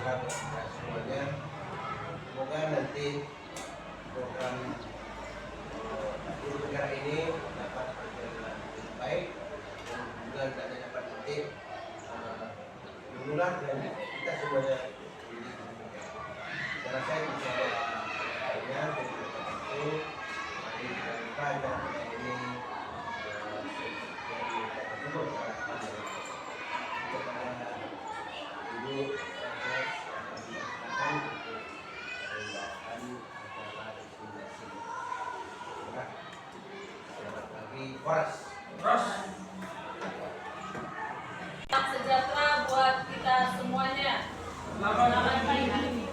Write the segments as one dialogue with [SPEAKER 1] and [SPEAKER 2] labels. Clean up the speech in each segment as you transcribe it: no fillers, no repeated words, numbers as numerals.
[SPEAKER 1] berharap kepada semuanya semoga nanti program guru negara ini dapat berjalan dengan baik dan juga tidak dapat nanti menular dan kita semuanya jadi saya rasa bisa banyak dari itu mari kita buka dan ini dari tersebut kepada ibu akan untuk pembahasan masalah destinasi. Selamat pagi, Horas.
[SPEAKER 2] Salam sejahtera buat kita semuanya. Selamat pagi.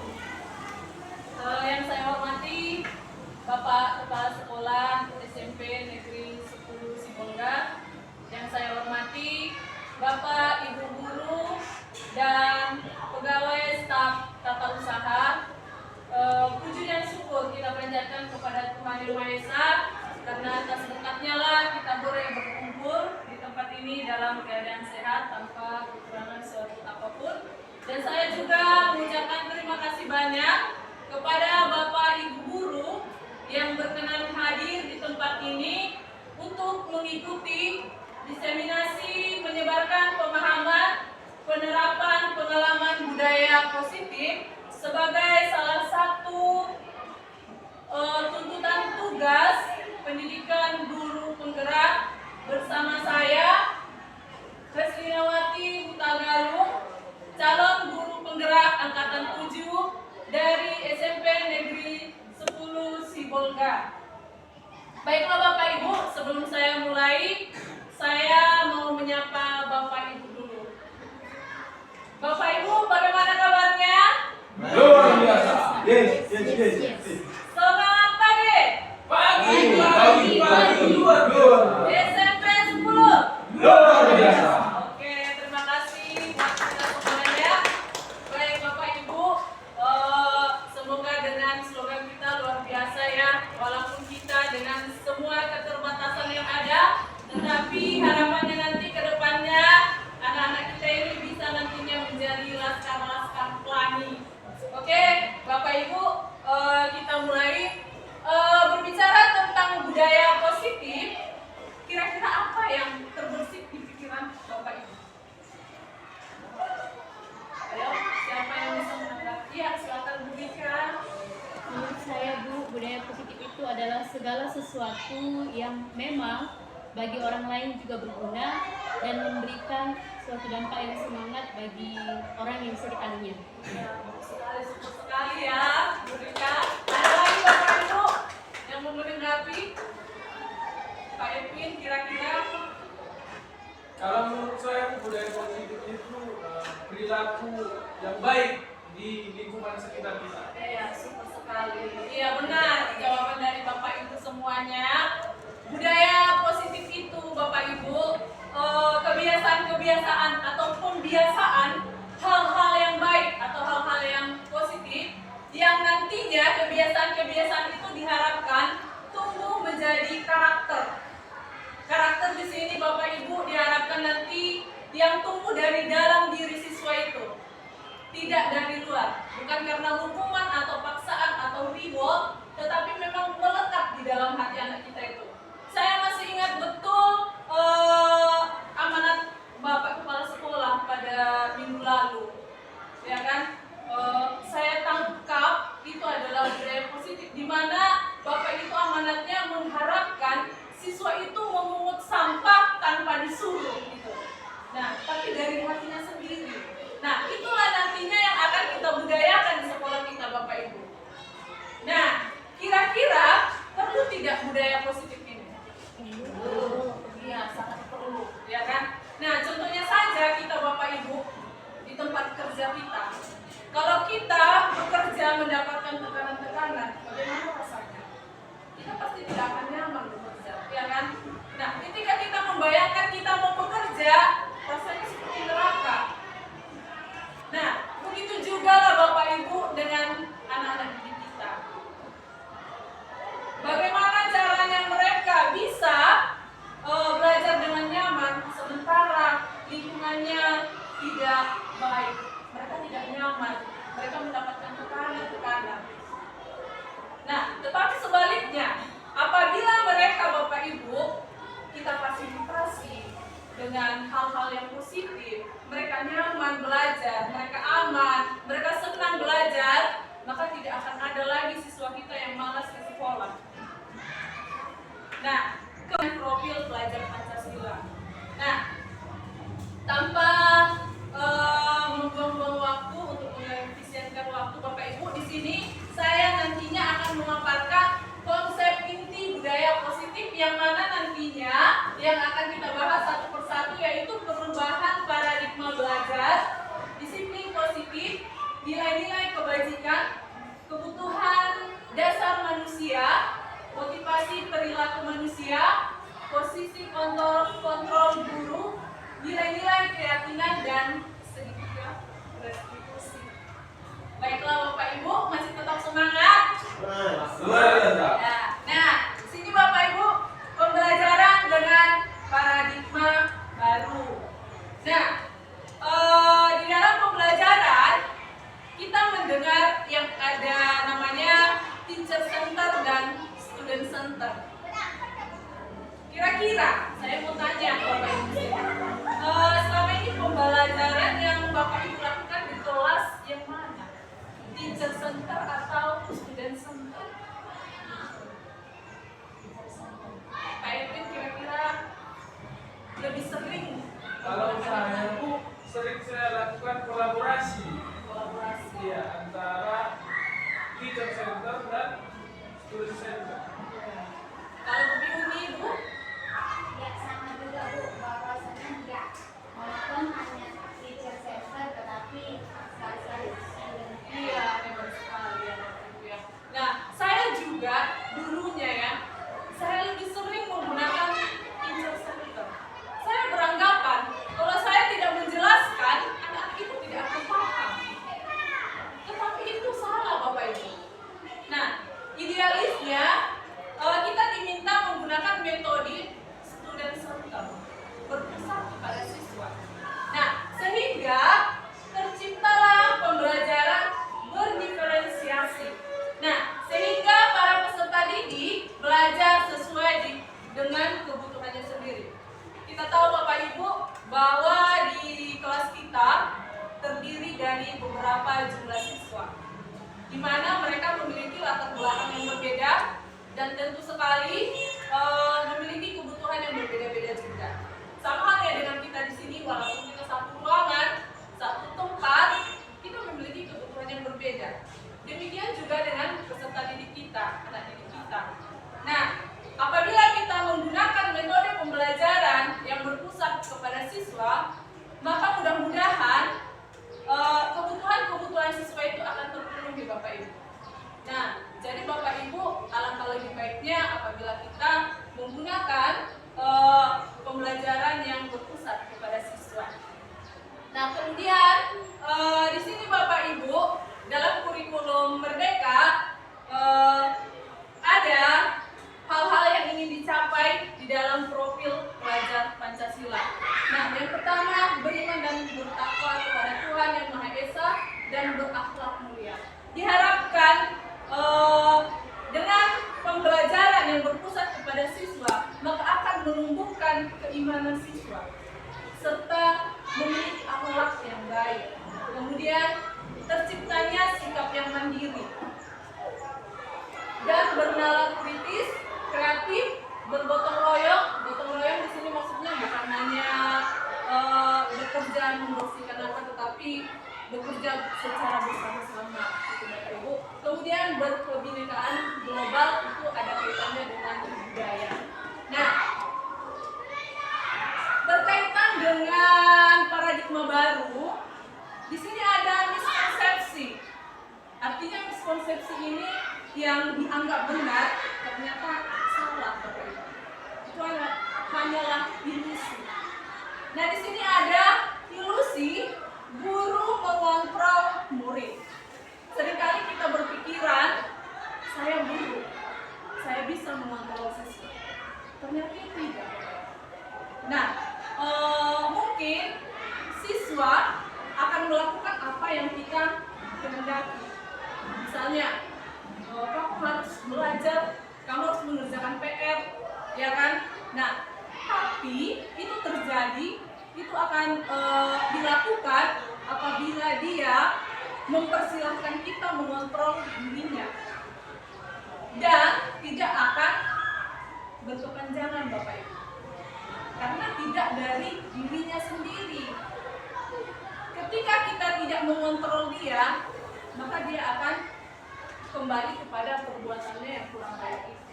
[SPEAKER 2] Yang saya hormati Bapak Kepala Sekolah SMP Negeri 10 Sibolga, yang saya hormati Bapak Ibu Guru dan pegawai staf tata usaha. Puji dan syukur kita panjatkan kepada Tuhan Yang Maha Esa, karena atas berkatnya lah kita boleh berkumpul di tempat ini dalam keadaan sehat tanpa kekurangan suatu apapun. Dan saya juga mengucapkan terima kasih banyak kepada Bapak Ibu Guru yang berkenan hadir di tempat ini untuk mengikuti diseminasi menyebarkan pemahaman penerapan pengalaman budaya positif sebagai salah satu tuntutan tugas pendidikan guru penggerak bersama saya Reslinawati Hutagalung, calon guru penggerak angkatan 7 dari SMP Negeri 10 Sibolga. Baiklah Bapak Ibu, sebelum saya mulai, saya mau menyapa Bapak Ibu dulu. Bapak Ibu, bagaimana kabarnya?
[SPEAKER 3] Luar biasa. Yes.
[SPEAKER 2] Selamat pagi.
[SPEAKER 3] Pagi. Luar
[SPEAKER 2] SMP 10.
[SPEAKER 3] Luar biasa.
[SPEAKER 2] Oke, terima kasih buat kita semuanya. Baik Bapak Ibu, semoga dengan slogan kita luar biasa ya, walaupun kita dengan semua keterbatasan yang ada, tetapi harapannya nanti ke depannya anak-anak kita ini bisa nantinya menjadi laskar-laskar pelangi. Oke, Bapak Ibu, kita mulai berbicara tentang budaya positif. Kira-kira apa yang terbersih di pikiran Bapak Ibu? Ayo, siapa yang bisa menanggapi? Ya, silakan Bu Dika.
[SPEAKER 4] Menurut saya Bu, budaya positif itu adalah segala sesuatu yang memang bagi orang lain juga berguna dan memberikan suatu dampak yang semangat bagi orang yang sekitarnya.
[SPEAKER 2] Ya, bagus sekali ya, Bu Dika. Ada lagi Bapak Ibu yang mau menanggapi? Pak Edwin, kira-kira?
[SPEAKER 3] Kalau menurut saya budaya positif itu perilaku yang baik di lingkungan sekitar kita.
[SPEAKER 2] Iya, super sekali. Iya benar, jawaban dari Bapak Ibu semuanya. Budaya positif itu Bapak Ibu, kebiasaan-kebiasaan ataupun biasaan hal-hal yang baik atau hal-hal yang positif yang nantinya kebiasaan-kebiasaan itu diharapkan tumbuh menjadi karakter. Karakter di sini Bapak Ibu diharapkan nanti yang tumbuh dari dalam diri siswa itu, tidak dari luar, bukan karena hukuman atau paksaan atau reward, tetapi memang melekat di dalam hati anak kita itu. Saya masih ingat betul amanat Bapak Kepala Sekolah pada minggu lalu, ya kan? Saya tangkap itu adalah budaya positif, di mana Bapak itu amanatnya mengharapkan siswa itu memungut sampah tanpa disuruh gitu. Nah, tapi dari hatinya sendiri. Nah, itulah nantinya yang akan kita budayakan di sekolah kita Bapak Ibu. Nah, kira-kira perlu tidak budaya positif ini? Iya, sangat perlu, ya kan? Nah, contohnya saja kita Bapak Ibu di tempat kerja kita. Kalau kita bekerja mendapatkan tekanan-tekanan, bagaimana rasanya? Kita pasti tidak akan nyaman bekerja, ya kan? Nah, ketika kita membayangkan kita mau bekerja, rasanya seperti neraka. Nah, begitu juga lah Bapak Ibu dengan anak-anak didik kita. Bagaimana caranya mereka bisa belajar dengan nyaman sementara lingkungannya tidak baik, mereka tidak nyaman. mereka mendapatkan tekanan. Nah, tetapi sebaliknya, apabila mereka Bapak Ibu kita fasilitasi dengan hal-hal yang positif, mereka nyaman belajar, mereka aman, mereka senang belajar, maka tidak akan ada lagi siswa kita yang malas ke sekolah. Nah, ke profil pelajar Pancasila. Nah, tanpa membuang-buang waktu untuk mengefisienkan waktu Bapak Ibu, di sini saya nantinya akan memaparkan konsep inti budaya positif yang mana nantinya yang akan kita bahas satu persatu, yaitu perubahan paradigma belajar, disiplin positif, nilai-nilai kebajikan, kebutuhan dasar manusia, motivasi perilaku manusia, posisi kontrol guru, nilai-nilai keyakinan, dan sedikit restitusi. Baiklah Bapak Ibu, masih tetap semangat? Nah, sini Bapak Ibu pembelajaran dengan paradigma baru. Nah, di dalam pembelajaran kita mendengar yang ada namanya teacher center dan student center. Kira-kira saya mau tanya Bapak Ibu, selama ini pembelajaran yang Bapak Ibu lakukan di kelas yang mana? Teacher center atau student center? Pak Edwin kira-kira lebih sering?
[SPEAKER 3] Kalau saya Bu, sering saya lakukan kolaborasi ya, antara teacher center dan student center.
[SPEAKER 2] Kalau lebih uni Bu?
[SPEAKER 5] Ya sama juga Bu, bahwasannya enggak walaupun hanya teacher center tetapi sekali-sekali student.
[SPEAKER 2] Iya, hebat sekali ya Bapak Ibu ya. Nah, saya juga dulunya ya, saya lebih sering menggunakan teacher center. Saya beranggapan kalau saya tidak menjelaskan, anak-anak itu tidak akan paham. Tetapi itu salah Bapak Ibu. Nah, idealisnya kita diminta menggunakan metode student center, berpusat kepada siswa. Nah, sehingga terciptalah pembelajaran berdiferensiasi. Nah, sehingga para peserta didik belajar sesuai dengan kebutuhannya sendiri. Kita tahu Bapak Ibu bahwa di kelas kita terdiri dari beberapa jumlah siswa, di mana mereka memiliki latar belakang yang berbeda dan tentu sekali memiliki kebutuhan yang berbeda-beda juga. Sama halnya dengan kita di sini, walaupun kita satu ruangan, satu tempat, kita memiliki kebutuhan yang berbeda. Demikian juga dengan peserta didik kita, anak didik kita. Nah, apabila kita menggunakan metode pembelajaran yang berpusat kepada siswa, maka mudah-mudahan kebutuhan siswa itu akan terpenuhi Bapak Ibu. Nah, jadi Bapak Ibu, alangkah lebih baiknya apabila kita menggunakan pembelajaran yang berpusat kepada siswa. Nah, kemudian di sini Bapak Ibu dalam kurikulum Merdeka ada hal-hal yang ingin dicapai di dalam profil pelajar Pancasila. Nah, yang pertama beriman dan bertakwa kepada Tuhan Yang Maha Esa dan berakhlak mulia. Diharapkan dengan pembelajaran yang berpusat kepada siswa, maka akan menumbuhkan keimanan siswa serta memiliki akhlak yang baik. Kemudian terciptanya sikap yang mandiri dan bernalar kritis, kreatif, bergotong royong. Gotong royong di sini maksudnya bukan hanya bekerja membersihkan apa, tetapi bekerja secara bersama-sama, gitu Bapak Ibu. Kemudian berkebinekaan global, itu ada kaitannya dengan budaya. Nah, berkaitan dengan paradigma baru, di sini ada miskonsepsi. Artinya miskonsepsi ini yang dianggap benar ternyata salah Bapak Ibu. Itu hanyalah ilusi. Nah, di sini ada ilusi guru mengontrol murid. Seringkali kita berpikiran, saya guru, saya bisa mengontrol siswa. Ternyata tidak. Nah, mungkin siswa akan melakukan apa yang kita kehendaki. misalnya kamu harus belajar, kamu harus mengerjakan PR, ya kan? Nah, tapi itu terjadi, itu akan dilakukan apabila dia mempersilahkan kita mengontrol dirinya dan tidak akan berkepanjangan, Bapak Ibu, karena tidak dari dirinya sendiri. Ketika kita tidak mengontrol dia, maka dia akan kembali kepada perbuatannya yang kurang baik itu.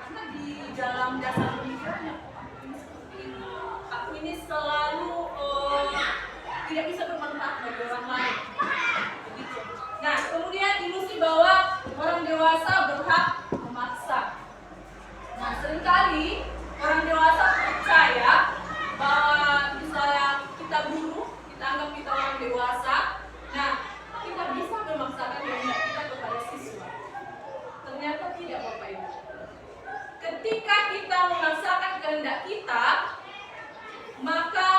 [SPEAKER 2] Karena di dalam dasar pemikirannya aku ini seperti ini, aku ini selalu tidak bisa bermanfaat bagi orang lain. Begitu. Nah, kemudian ilusi bahwa orang dewasa berhak memaksa. Nah, seringkali orang dewasa percaya bahwa misalnya kita guru, kita anggap kita orang dewasa, nah kita bisa memaksakan kehendak kita kepada siswa. Ternyata tidak, Bapak Ibu. Ketika kita memaksakan kehendak kita, maka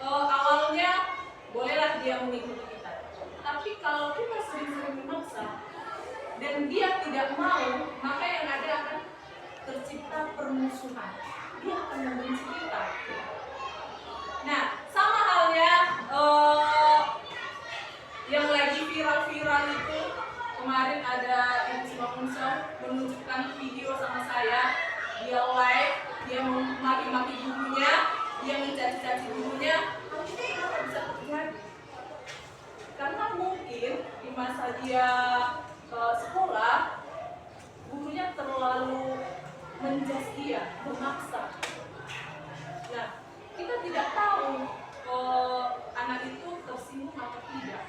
[SPEAKER 2] awalnya bolehlah dia mengikuti kita. Tapi kalau kita sering-sering memaksa dan dia tidak mau, maka yang ada akan tercipta permusuhan. Dia akan membenci kita. Nah, sama halnya yang lagi viral-viral itu, kemarin ada Ibu Simapunso menunjukkan video sama saya, dia live, dia memaki-maki gurunya, dia mencaci-caci gurunya. Tapi kenapa bisa terjadi? Karena mungkin di masa dia sekolah, gurunya terlalu menjas dia, memaksa. Nah, kita tidak tahu anak itu tersinggung atau tidak.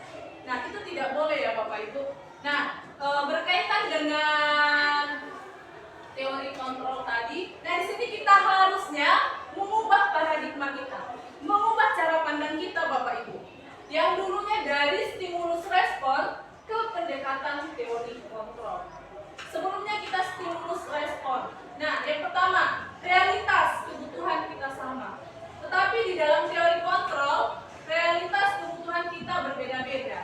[SPEAKER 2] Nah, itu tidak boleh ya Bapak Ibu. Nah, berkaitan dengan teori kontrol tadi, nah di sini kita harusnya mengubah paradigma kita, mengubah cara pandang kita Bapak Ibu. Yang dulunya dari stimulus respon ke pendekatan teori kontrol. Sebelumnya kita stimulus respon. Nah, yang pertama, realitas kebutuhan kita sama. Tetapi di dalam teori kontrol, realitas kebutuhan kita berbeda-beda.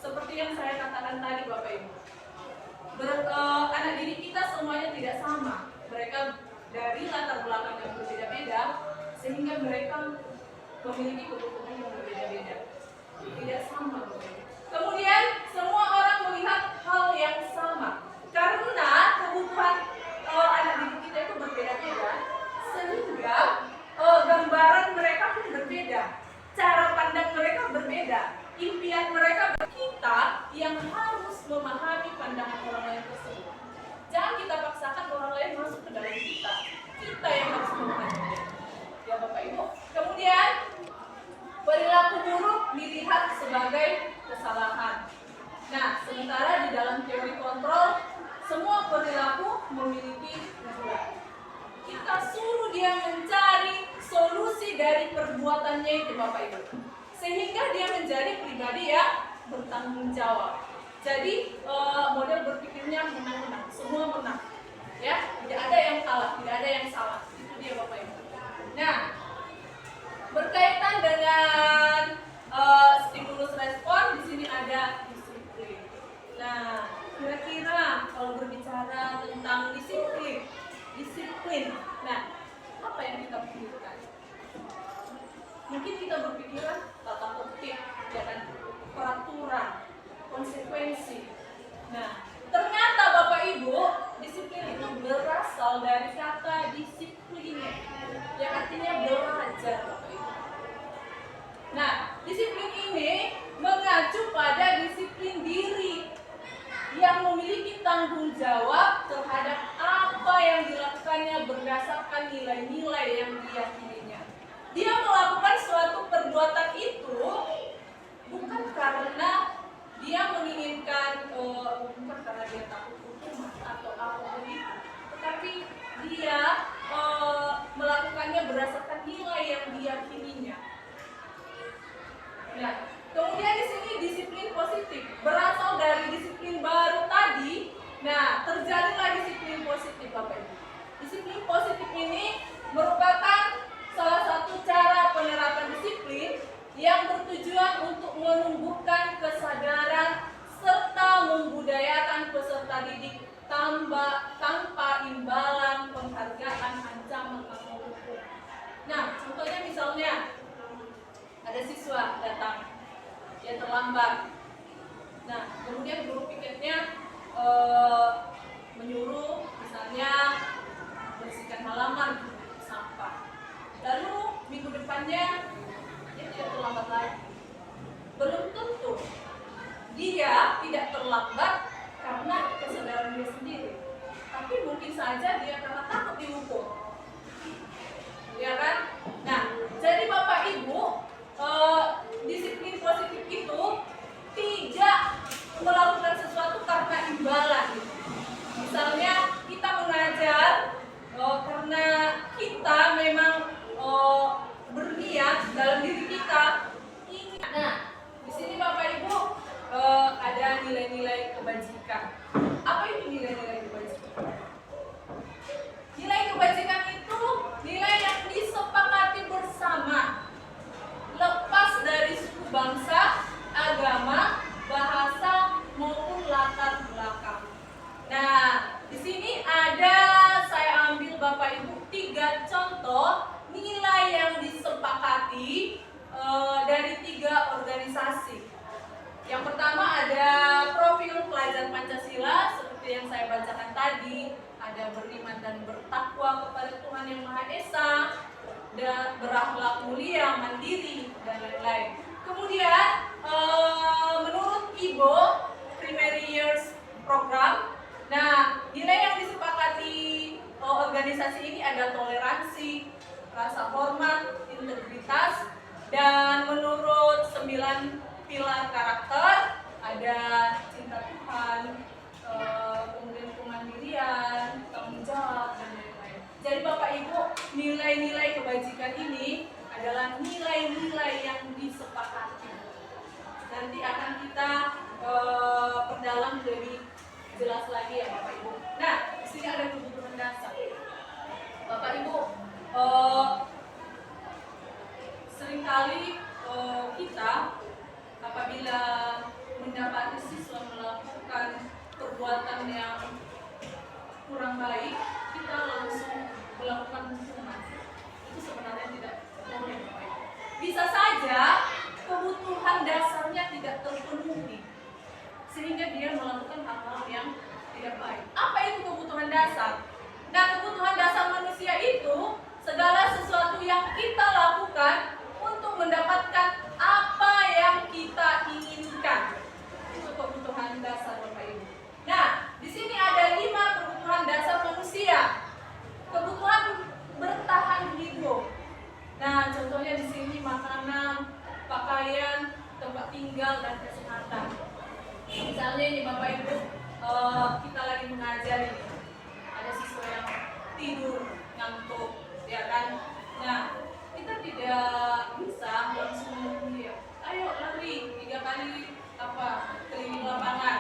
[SPEAKER 2] Seperti yang saya katakan tadi Bapak Ibu. Anak didik kita semuanya tidak sama. Mereka dari latar belakang yang berbeda-beda, sehingga mereka memiliki kebutuhan yang berbeda-beda. Tidak sama Bapak Ibu. Kemudian semua orang melihat hal yang sama. Karena kebutuhan anak didik kita itu berbeda-beda, sehingga gambaran mereka pun berbeda, cara pandang mereka berbeda, impian mereka. Kita yang harus memahami pandangan orang lain tersebut. Jangan kita paksakan orang lain masuk ke dalam kita. Kita yang harus memahami. Ya Bapak Ibu. Kemudian perilaku buruk dilihat sebagai kesalahan. Nah, sementara di dalam teori kontrol, semua perilaku memiliki tujuan. Kita suruh dia mencari solusi dari perbuatannya itu Bapak Ibu, sehingga dia menjadi pribadi yang bertanggung jawab. Jadi model berpikirnya menang-menang, semua menang. Ya, tidak ada yang kalah, tidak ada yang salah. Itu dia Bapak Ibu. Nah, berkaitan dengan stimulus respon, di sini ada disiplin. Nah, kira-kira kalau berbicara tentang disiplin, nah, apa yang kita pikirkan? Mungkin kita berpikiran tata tertib, ya kan, peraturan, konsekuensi. Nah, ternyata Bapak Ibu, disiplin itu berasal dari kata disiplin, yang artinya belajar Bapak Ibu. Nah, disiplin ini mengacu pada disiplin diri yang memiliki tanggung jawab terhadap apa yang dilakukannya berdasarkan nilai-nilai yang diyakininya. Dia melakukan suatu perbuatan itu bukan karena dia menginginkan, bukan karena dia takut hukuman atau apapun itu, tetapi dia melakukannya berdasarkan nilai yang diyakininya. Nah, kemudian di sini disiplin positif berasal dari disiplin baru tadi. Nah, terjadilah disiplin positif Bapak Ibu. Disiplin positif ini merupakan salah satu cara penerapan disiplin yang bertujuan untuk menumbuhkan kesadaran serta membudayakan tanpa imbalan, penghargaan, ancaman atau hukum. Nah, contohnya misalnya ada siswa datang, dia terlambat. Nah, kemudian guru piketnya menyuruh misalnya bersihkan halaman, sampah. Lalu minggu depannya dia tidak terlambat lagi. Belum tentu dia tidak terlambat karena kesadaran dia sendiri, tapi mungkin saja dia karena takut dihukum, ya kan? Nah, jadi Bapak Ibu, disiplin positif itu tidak melakukan sesuatu karena imbalan. Misalnya kita mengajar karena kita memang berniat dalam diri kita ingin. Nah, di sini Bapak Ibu ada nilai-nilai kebajikan. Apa itu nilai-nilai kebajikan? Nilai kebajikan itu nilai yang disepakati bersama, lepas dari suku bangsa, agama, bahasa maupun latar belakang. Nah, di sini ada saya ambil Bapak Ibu 3 contoh nilai yang disepakati dari 3 organisasi. Yang pertama ada profil pelajar Pancasila seperti yang saya bacakan tadi, ada beriman dan bertakwa kepada Tuhan Yang Maha Esa, dan berakhlak mulia, mandiri, dan lain-lain. Kemudian menurut IBO Primary Years Program, nah nilai yang disepakati organisasi ini ada toleransi, rasa hormat, integritas, dan menurut 9 pilar karakter ada cinta Tuhan, kemudian kemandirian, tanggung jawab, dan lain-lain. Jadi Bapak Ibu, nilai-nilai kebajikan ini adalah nilai-nilai yang disepakati. Nanti akan kita perdalam lebih jelas lagi ya Bapak Ibu. Nah, di sini ada kebutuhan dasar. Bapak Ibu, seringkali kita apabila mendapati siswa melakukan perbuatan yang kurang baik, kita langsung melakukan hukuman. Itu sebenarnya tidak boleh. Bisa saja kebutuhan dasarnya tidak terpenuhi sehingga dia melakukan hal-hal yang tidak baik. Apa itu kebutuhan dasar? Nah, kebutuhan dasar manusia itu segala sesuatu yang kita lakukan untuk mendapatkan apa yang kita inginkan. Itu kebutuhan dasar Bapak Ibu. Nah, di sini ada 5 kebutuhan dasar manusia. Kebutuhan bertahan hidup. Nah, contohnya di sini makanan, pakaian, tempat tinggal, dan kesehatan. Misalnya ini Bapak Ibu, kita lagi mengajar ini, ada siswa yang tidur, ngantuk, ya kan? Nah, kita tidak bisa langsung menghukum dia. Ayo lari 3 kali keliling lapangan.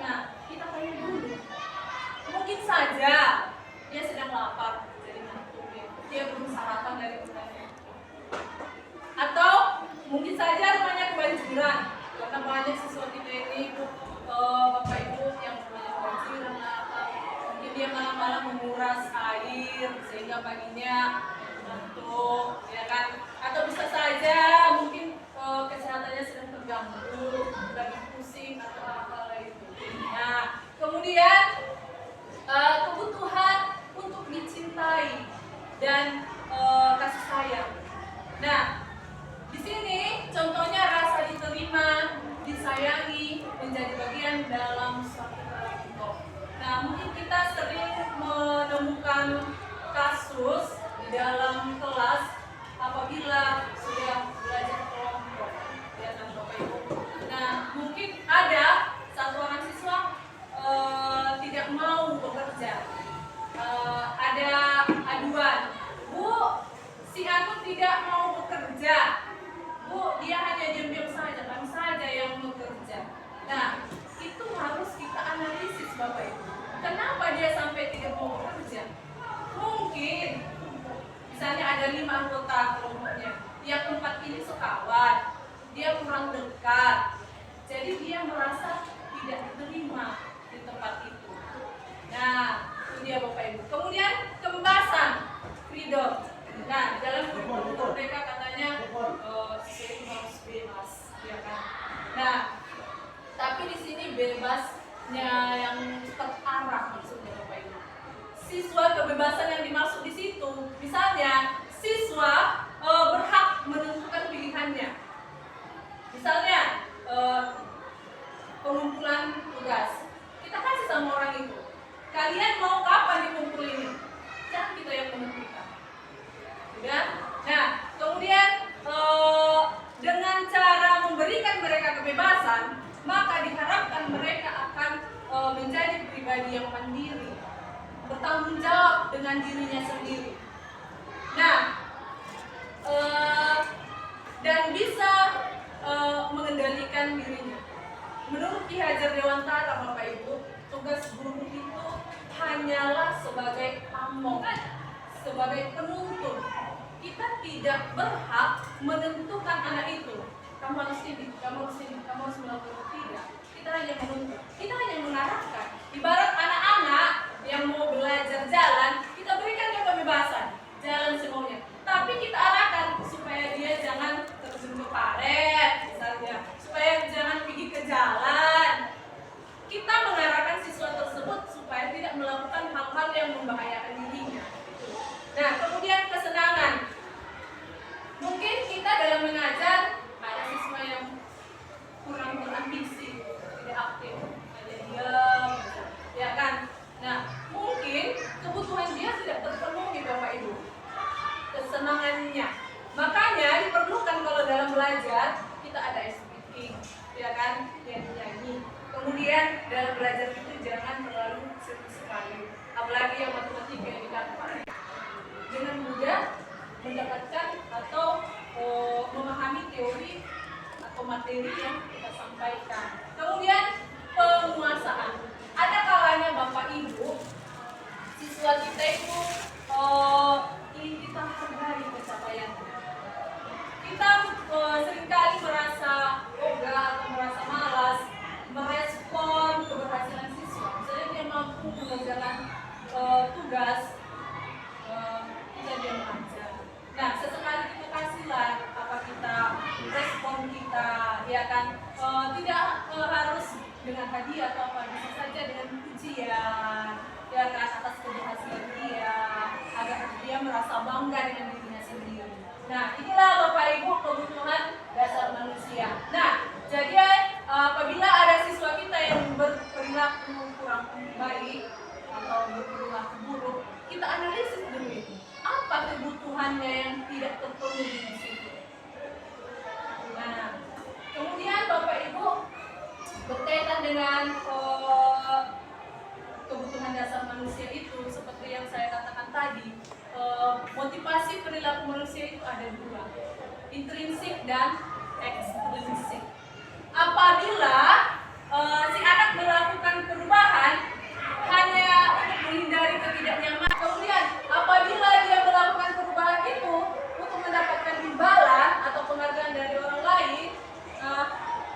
[SPEAKER 2] Nah, kita tanya dulu. Mungkin saja dia sedang lapar, jadi ngantuk dia belum sarapan dari kemarin. Atau mungkin saja rumahnya kebanjiran, karena banyak siswa kita ini Bapak Ibu yang rumahnya kebanjiran atau mungkin dia malam-malam menguras air sehingga paginya ngantuk, ya kan? Atau bisa saja mungkin kesehatannya sedang terganggu, lagi pusing atau apa lain. Nah, kemudian kebutuhan untuk dicintai dan kasih sayang. Nah, di sini contohnya rasa diterima, disayangi menjadi bagian dalam suatu kelompok. Nah, mungkin kita sering menemukan kasus di dalam kelas apabila sudah belajar kelompok, ya kan Bapak Ibu. Nah, mungkin ada satu orang siswa tidak mau bekerja. Ada aduan, Bu, si Anu tidak mau bekerja. Bu, dia hanya diam-diam saja, kami saja yang bekerja. Nah, itu harus kita analisis Bapak Ibu. Kenapa dia sampai tidak mau bekerja? Mungkin misalnya ada 5 anggota kelompoknya, yang 4 ini sekawan, dia kurang dekat, jadi dia merasa tidak diterima di tempat itu. Nah, yang terarah maksudnya Bapak Ibu. Siswa kebebasan yang dimaksud di situ, misalnya siswa berhak menentukan pilihannya. Misalnya pengumpulan tugas, kita kasih sama orang itu. Kalian mau kapan dikumpulin? Jangan kita yang menentukan. Ya. Nah, kemudian dengan cara memberikan mereka kebebasan, maka diharapkan mereka akan menjadi pribadi yang mandiri, bertanggung jawab dengan dirinya sendiri. Nah, dan bisa mengendalikan dirinya. Menurut Ki Hajar Dewantara, Bapak Ibu, tugas guru itu hanyalah sebagai among, sebagai penuntun. Kita tidak berhak menentukan anak itu. Kamu harus ini, kamu harus ini, kamu harus melakukan itu. Tidak. Kita hanya menuntun, kita hanya mengarahkan. Ibarat anak-anak yang mau belajar jalan, kita berikan dia kebebasan, jalan semaunya. Tapi kita arahkan supaya dia jangan terjun ke paret, misalnya, supaya jangan pergi ke jalan. Kita mengarahkan siswa tersebut supaya tidak melakukan hal-hal yang membahayakan dirinya. Nah, kemudian kesenangan. Mungkin kita dalam mengajar ada siswa yang kurang berambisi, tidak aktif, ada diam, ya kan? Nah, mungkin kebutuhan dia tidak terpenuhi, Bapak Ibu. Kesenangannya. Makanya diperlukan kalau dalam belajar kita ada speaking, ya kan? Nyanyi. Kemudian dalam belajar itu jangan terlalu serius sekali, apalagi yang matematika yang dikatakan. Dengan mudah mendapatkan atau memahami teori atau materi yang kita sampaikan. Kemudian penguasaan. Ada kalanya Bapak Ibu, siswa kita itu ingin kita hargai pencapaiannya. Kita seringkali merasa ogah atau merasa malas merespon keberhasilan siswa. Misalnya dia mampu mengerjakan tugas, kita diam aja. Nah, sesekali kita kasihlah apa kita respon kita, ya kan? Tidak harus dengan hadiah atau apa, bisa saja dengan pujian, ya kan, atas keberhasilan dia, agar dia merasa bangga dengan dirinya sendiri. Nah, inilah Bapak Ibu kebutuhan dasar manusia. Nah, jadi apabila ada siswa kita yang berperilaku kurang baik atau berperilaku buruk, kita analisis dulu itu. Apa kebutuhannya yang tidak terpenuhi di situ. Nah, kemudian Bapak Ibu berkaitan dengan kebutuhan dasar manusia itu, seperti yang saya katakan tadi, motivasi perilaku manusia itu ada dua, intrinsik dan ekstrinsik. Apabila si anak melakukan perubahan hanya untuk menghindari ketidaknyamanan, kemudian apabila dia melakukan perubahan itu untuk mendapatkan imbalan atau penghargaan dari orang lain,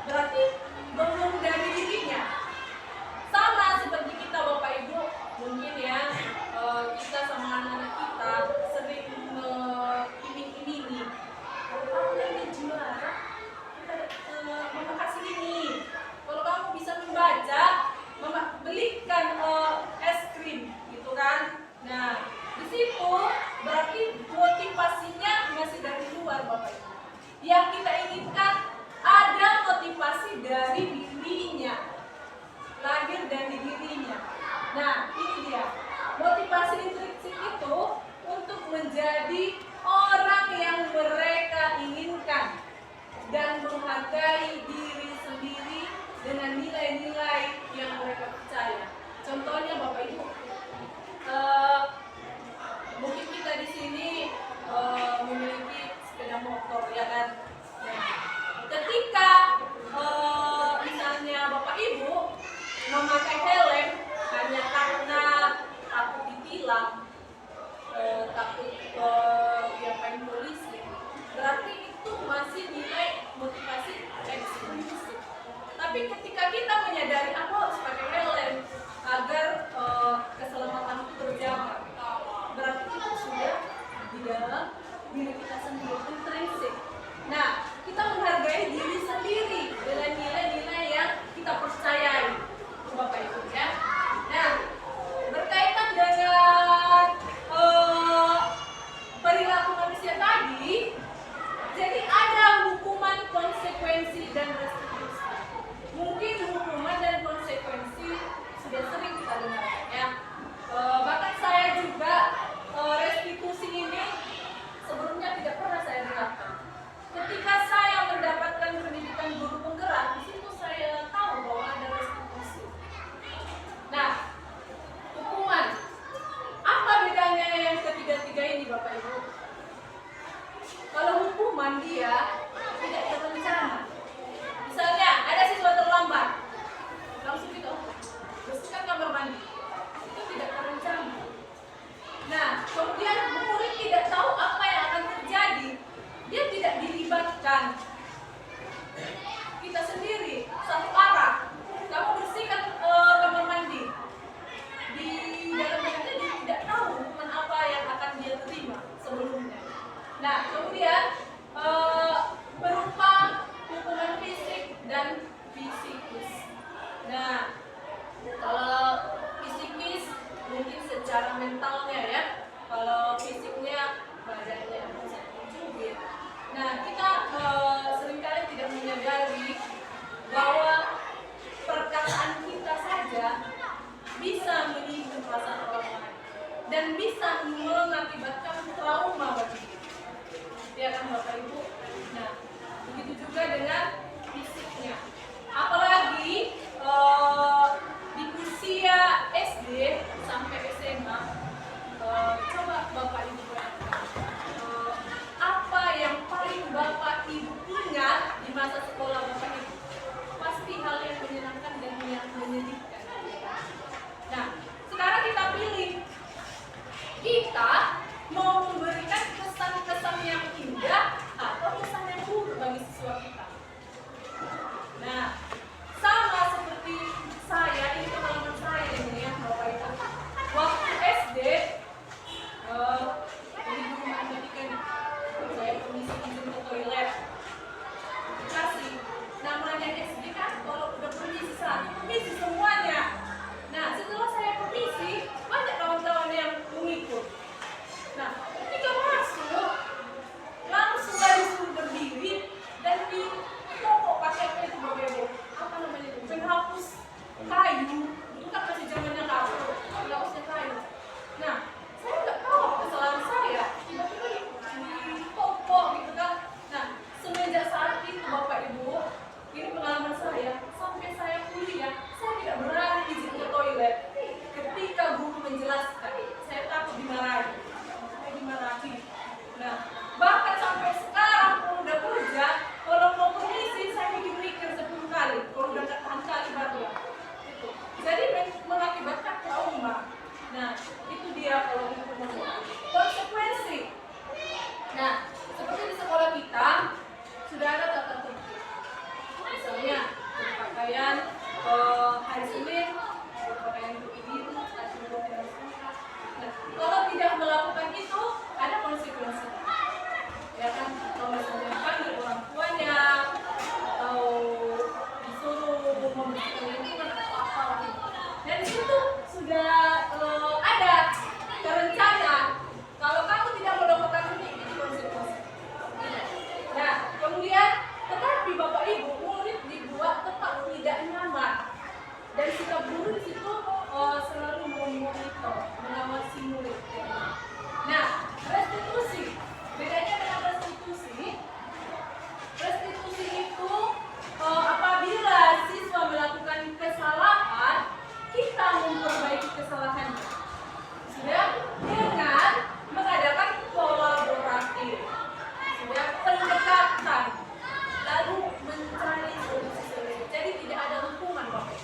[SPEAKER 2] berarti belum dari dirinya. Sama seperti kita Bapak Ibu, mungkin ya kita sama anak-anak kita sering iming-imingi, kalau kamu jadi juara, mama kasih ini. Kalau kamu bisa membaca, mama belikan es krim, gitu kan? Nah, di situ berarti motivasinya masih dari luar Bapak Ibu. Yang kita inginkan ada motivasi dari dirinya, lahir dari dirinya. Nah, ini dia. Motivasi intrinsik itu untuk menjadi orang yang mereka inginkan dan menghargai diri sendiri dengan nilai-nilai yang mereka percaya. Contohnya Bapak Ibu, mungkin kita di sini memiliki sepeda motor, ya kan? Nah, ketika misalnya Bapak Ibu memakai helm hanya karena takut ditilang, takut diapain polisi, berarti itu masih nilai motivasi ekstrim. bersihkan kamar mandi. Itu tidak terencana. Nah, kemudian murid tidak tahu apa yang akan terjadi. Dia tidak dilibatkan. Kita sendiri satu arah. Kamu bersihkan kamar mandi. Di dalam hatinya dia tidak tahu hukuman apa yang akan dia terima sebelumnya. Nah, kemudian berupa hukuman fisik dan psikis. Nah, kalau psikis mungkin secara mentalnya ya, kalau fisiknya badannya bisa mencubit. Nah, kita seringkali tidak menyadari bahwa perkataan kita saja bisa menyinggung perasaan orang lain dan bisa mengakibatkan trauma bagi kita. Ya kan Bapak Ibu? Nah, begitu juga dengan fisiknya. Apalagi di usia SD sampai SMA, coba Bapak Ibu bayangkan apa yang paling Bapak Ibu ingat di masa sekolah Bapak Ibu? Pasti hal yang menyenangkan dan yang menyedihkan. Nah, sekarang kita pilih. Kita mau memberikan kesan-kesan yang indah atau kesan yang buruk bagi siswa kita. Nah, sama seperti saya, ini pengalaman saya ini ya, Bapak Ibu. Waktu SD, ini guru matematika nih, saya permisi izin ke toilet. Dikasih, namanya SD kan, kalau udah permisi satu, permisi semuanya. Nah, setelah saya permisi, banyak kawan-kawan yang mengikut. Nah, ketika masuk, langsung disuruh berdiri dan dipokok pakai apa itu Bapak Ibu? Apa namanya itu? Penghapus kayu. Itu kan masih zamannya kapur, penghapusnya kayu. Nah, saya nggak tahu kesalahan saya. Tiba-tiba dipokok gitu kan. Nah, semenjak saat itu Bapak Ibu, ini pengalaman saya, sampai saya kuliah, saya tidak berani izin ke toilet. Ketika guru menjelaskan, saya takut dimarahi. Nah, bahkan sampai sekarang kalau udah kerja, kalau mau permisi saya mikir-mikir 10 kali. Kalau udah tahan kali baru ya. Gitu. Jadi mengakibatkan trauma. Nah, itu dia kalau kita konsekuensi. Nah, seperti di sekolah kita sudah ada tata tertib. Misalnya pakaian hari Senin, pakaian untuk ini, nah, kalau tidak melakukan itu ada konsekuensi. Ya kan, kalau misalnya dipanggil orang tuanya atau disuruh membersihkan lingkungan atau apa gitu. Dan di situ sudah ada rencana. Kalau kamu tidak melakukan ini konsekuensi. Nah, kemudian tetapi Bapak Ibu, murid dibuat tetap tidak nyaman. Dan sikap guru di situ selalu memonitor, mengawasi murid. Nah, restitusi. Bedanya dengan restitusi itu apabila siswa melakukan kesalahan, kita memperbaiki kesalahannya. Sudah dengan mengadakan kolaborasi. Sudah pendekatan. Lalu mencari solusi. Jadi tidak ada hukuman, Bapak.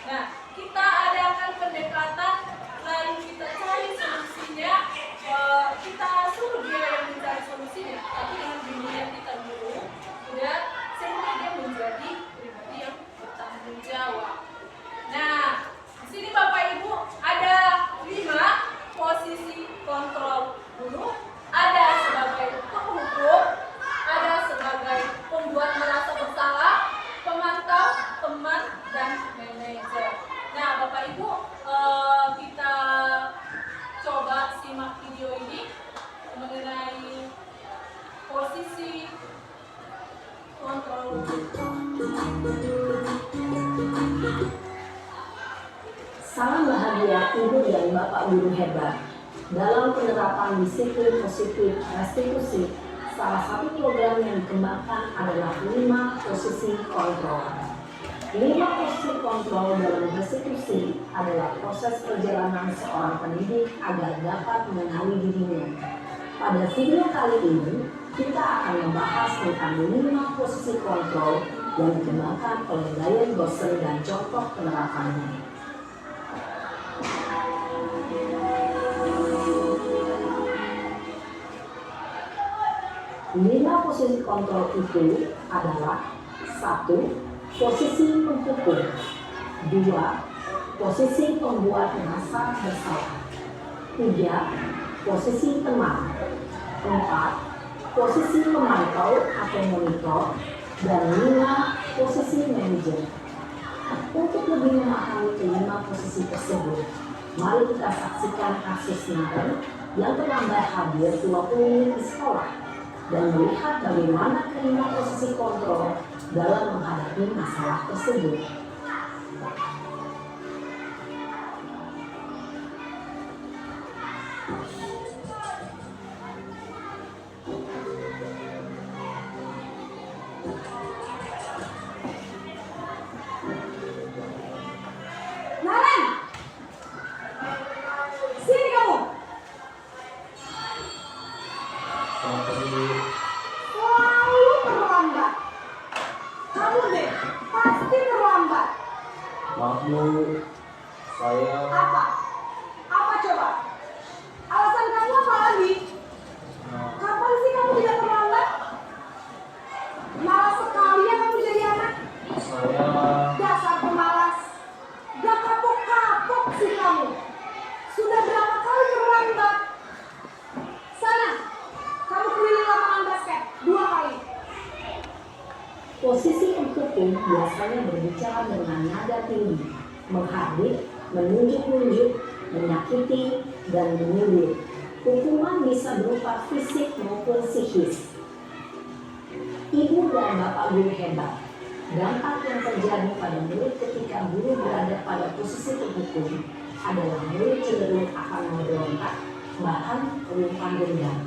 [SPEAKER 2] Nah, kita adakan pendekatan, lalu kita cari solusinya. Kita suruh dia yang mencari solusinya, tapi dengan bimbingan kita dulu, sudah sehingga dia menjadi pribadi yang bertanggung jawab. Nah, di sini Bapak Ibu ada 5 posisi kontrol guru, ada sebagai penghukum, ada sebagai pembuat merasa bersalah, pemantau, teman, dan manajer. Nah, Bapak Ibu, kita coba simak video ini mengenai posisi kontrol.
[SPEAKER 6] Salam bahagia Ibu dan Bapak Guru hebat. Dalam penerapan disiplin positif restitusi, salah satu program yang dikembangkan adalah 5 posisi kontrol. 5 posisi kontrol dalam restitusi adalah proses perjalanan seorang pendidik agar dapat mengenali dirinya. Pada video kali ini, kita akan membahas tentang 5 posisi kontrol yang dikembangkan oleh Diane Gosling dan contoh penerapannya. Lima posisi kontrol itu adalah: 1. Posisi penghukum. 2. Posisi pembuat merasa bersalah. 3. Posisi teman. 4. Posisi pemantau atau monitor. Dan 5. Posisi manajer. Untuk lebih memahami kelima posisi tersebut, mari kita saksikan kasus Naren yang terlambat hadir 20 menit di sekolah dan melihat bagaimana kelima posisi kontrol dalam menghadapi masalah tersebut.
[SPEAKER 5] Naren, sini kamu. Selalu terlambat. Kamu deh, pasti terlambat.
[SPEAKER 1] Maaf Bu, saya
[SPEAKER 5] Apa? Apa coba? Alasan kamu apa lagi? Kapan sih kamu tidak terlambat? Malas sekali ya kamu jadi anak. Dasar pemalas. Gak kapok-kapok sih kamu. Sudah berapa kali terlambat? Sana, kamu keliling lapangan basket 2 kali.
[SPEAKER 6] Posisi penghukum biasanya berbicara dengan nada tinggi, menghardik, menunjuk-nunjuk, menyakiti, dan menyindir. Hukuman bisa berupa fisik maupun psikis. Ibu dan bapak guru hebat. Dampak yang terjadi pada murid ketika guru berada pada posisi penghukum adalah murid cenderung akan memberontak, bahkan menyimpan dendam.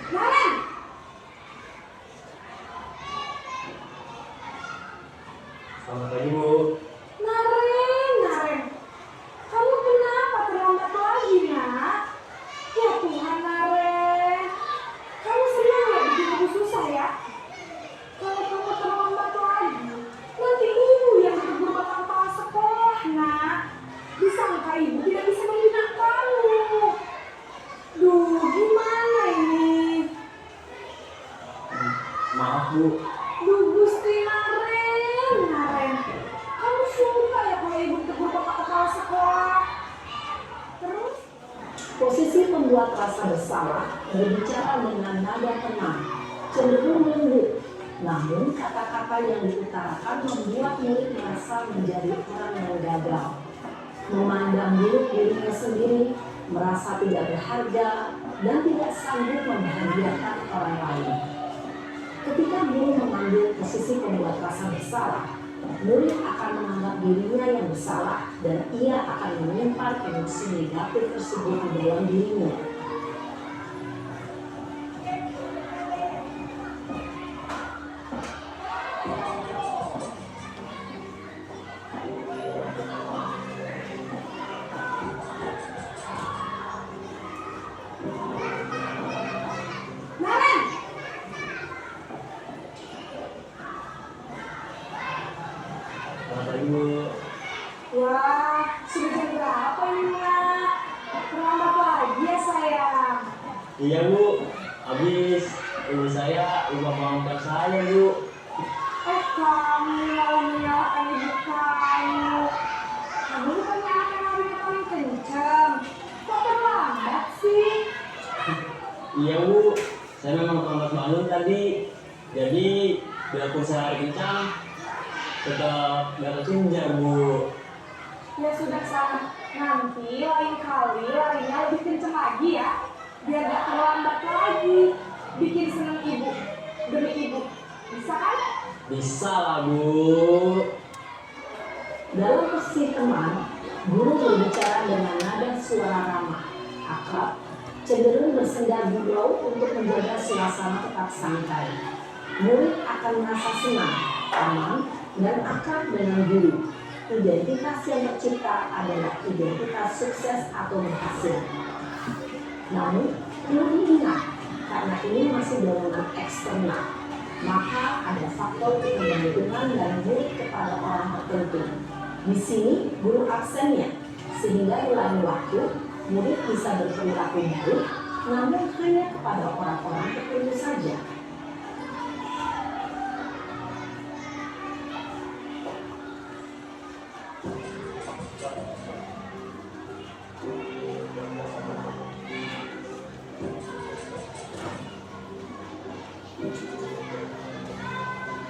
[SPEAKER 5] Naren,
[SPEAKER 1] selamat pagi Bu.
[SPEAKER 5] Naren, kamu kenapa terlambat lagi nak? Ya Tuhan Naren, kamu senang ya bikin aku susah ya? Kalau kamu terlambat lagi, nanti ibu yang tegur batang kepala sekolah nak. Disangka ibu tidak bisa membina kamu. Duh, gimana ini?
[SPEAKER 1] Maaf Bu,
[SPEAKER 5] Duh Gusti Naren, kamu suka ya kalau ibu tegur bapak kepala sekolah? Terus?
[SPEAKER 6] Posisi pembuat rasa bersalah berbicara dengan nada tenang, cenderung lembut. Namun kata-kata yang diutarakan membuat murid merasa menjadi orang yang gagal, memandang buruk dirinya sendiri, merasa tidak berharga, dan tidak sanggup membahagiakan orang lain. Ketika guru mengambil posisi pembuat rasa bersalah, murid akan menganggap dirinya yang bersalah dan ia akan menyimpan emosi negatif tersebut di dalam dirinya.
[SPEAKER 5] Naren,
[SPEAKER 1] selamat pagi Bu.
[SPEAKER 5] wah sudah jam berapa ini nak? Terlambat lagi ya sayang.
[SPEAKER 7] Iya Bu, habis ibu saya lupa memaafkan saya Bu.
[SPEAKER 5] Kamu malah menyalahkan ibu kamu. Kamu bukannya anak yang larinya paling kencang. Kok terlambat sih?
[SPEAKER 7] Iya Bu, saya memang terlambat bangun tadi. Jadi biarpun saya lari kencang, tetap gak kekejar Bu.
[SPEAKER 5] Ya sudah sana. Nanti lain kali larinya lebih kencang lagi ya. Biar gak terlambat lagi. Bikin seneng ibu. Demi ibu. Bisa kan?
[SPEAKER 7] Bisa lah Bu.
[SPEAKER 6] Dalam posisi teman, guru berbicara dengan nada suara ramah, akrab, cenderung bersenda gurau untuk menjaga suasana tetap santai. Murid akan merasa senang, aman, dan akrab dengan guru. Identitas yang tercipta adalah identitas sukses atau berhasil. Namun, perlu diingat, karena ini masih dorongan eksternal, maka ada faktor ketergantungan dari murid kepada orang tertentu. Di sini, guru absennya, sehingga di lain waktu, murid bisa berperilaku baik, namun hanya kepada orang-orang tertentu saja.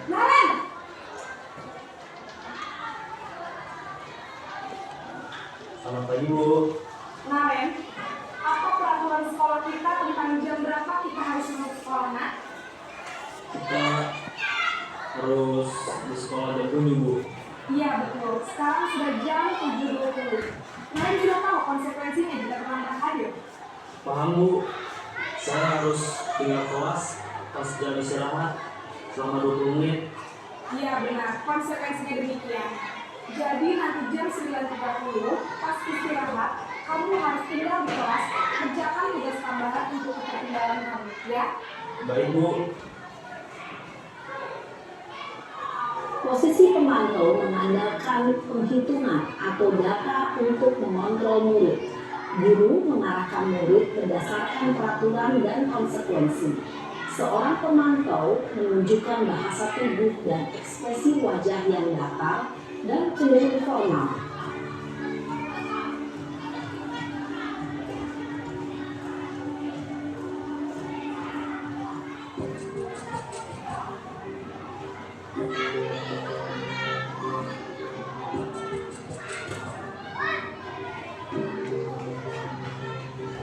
[SPEAKER 5] Naren,
[SPEAKER 7] Selamat pagi Bu.
[SPEAKER 5] Naren, apa peraturan sekolah kita tentang jam berapa kita harus masuk sekolah, nak?
[SPEAKER 7] Kita harus di sekolah jam 7 Bu.
[SPEAKER 5] Iya betul, sekarang sudah jam 7.20. Naren sudah tahu konsekuensinya jika terlambat hadir.
[SPEAKER 7] Paham Bu, saya harus tinggal kelas pas jam istirahat selama 20 menit.
[SPEAKER 5] Iya benar, konsekuensinya demikian. Jadi nanti jam 9.30 pas istirahat, kamu harus tinggal di kelas, kerjakan tugas tambahan untuk ketertinggalan kamu, ya?
[SPEAKER 7] Baik Bu.
[SPEAKER 6] Posisi pemantau mengandalkan penghitungan atau data untuk mengontrol murid. Guru mengarahkan murid berdasarkan peraturan dan konsekuensi. Seorang pemantau menunjukkan bahasa tubuh dan ekspresi wajah yang datar dan cenderung formal.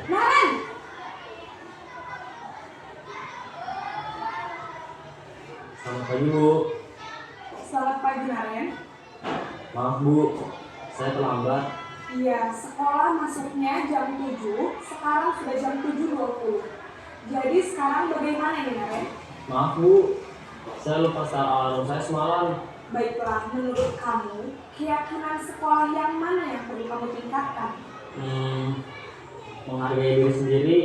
[SPEAKER 5] Naren!
[SPEAKER 7] Selamat pagi Bu.
[SPEAKER 5] Selamat pagi, Naren.
[SPEAKER 7] Maaf Bu, saya terlambat.
[SPEAKER 5] Iya, sekolah masuknya jam 7, sekarang sudah jam 7.20. Jadi sekarang bagaimana ini, Naren?
[SPEAKER 7] Maaf Bu, saya lupa start alarm saya semalam.
[SPEAKER 5] Baiklah, menurut kamu, keyakinan sekolah yang mana yang perlu kamu tingkatkan?
[SPEAKER 7] Menghargai diri sendiri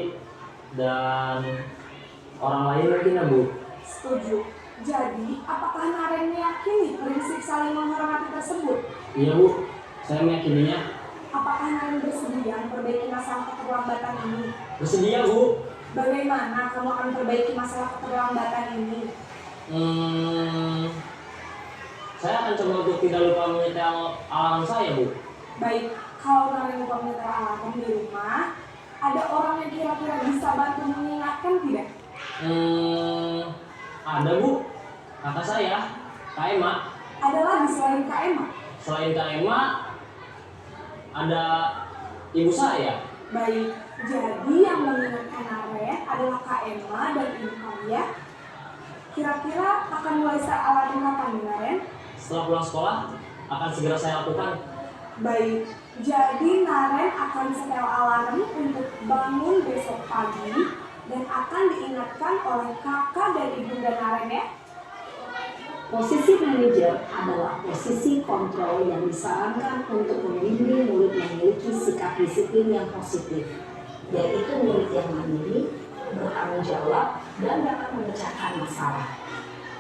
[SPEAKER 7] dan orang lain mungkin ya Bu.
[SPEAKER 5] Setuju. Jadi, apakah Naren meyakini prinsip saling menghormati tersebut?
[SPEAKER 7] Iya Bu, saya meyakininya.
[SPEAKER 5] Apakah Naren bersedia memperbaiki masalah keterlambatan ini?
[SPEAKER 7] Bersedia Bu.
[SPEAKER 5] Bagaimana kamu akan memperbaiki masalah keterlambatan ini?
[SPEAKER 7] Saya akan coba untuk tidak lupa menyetel alarm saya Bu.
[SPEAKER 5] Baik, kalau Naren lupa menyetel alarm di rumah, ada orang yang kira-kira bisa bantu mengingatkan tidak?
[SPEAKER 7] Ada Bu, kakak saya, Kak Emma.
[SPEAKER 5] Ada lagi selain Kak Emma?
[SPEAKER 7] Selain Kak Emma, ada ibu saya.
[SPEAKER 5] Baik, jadi yang mengingatkan Naren adalah Kak Emma dan ibu kamu ya. Kira-kira akan mulai start alarm kapan nih, Naren?
[SPEAKER 7] Setelah pulang sekolah, akan segera saya lakukan.
[SPEAKER 5] Baik, jadi Naren akan setel alarm untuk bangun besok pagi dan akan diingatkan oleh kakak dan ibunda Naren ya.
[SPEAKER 6] Posisi manajer adalah posisi kontrol yang disarankan untuk membimbing murid memiliki sikap disiplin yang positif, yaitu murid yang mandiri, bertanggung jawab, dan dapat memecahkan masalah.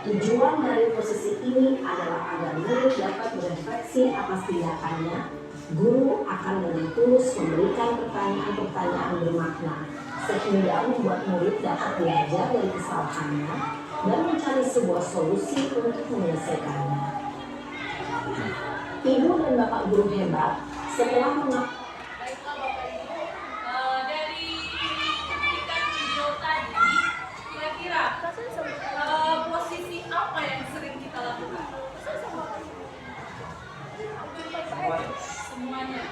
[SPEAKER 6] Tujuan dari posisi ini adalah agar murid dapat berefleksi atas tindakannya. Guru akan dengan tulus memberikan pertanyaan-pertanyaan bermakna, sehingga membuat murid dapat belajar dari kesalahannya dan mencari sebuah solusi untuk menyelesaikannya. Ibu dan Bapak guru hebat setelah
[SPEAKER 2] Baiklah Bapak Ibu, dari cuplikan video tadi, kira-kira posisi apa yang sering kita lakukan? Semuanya.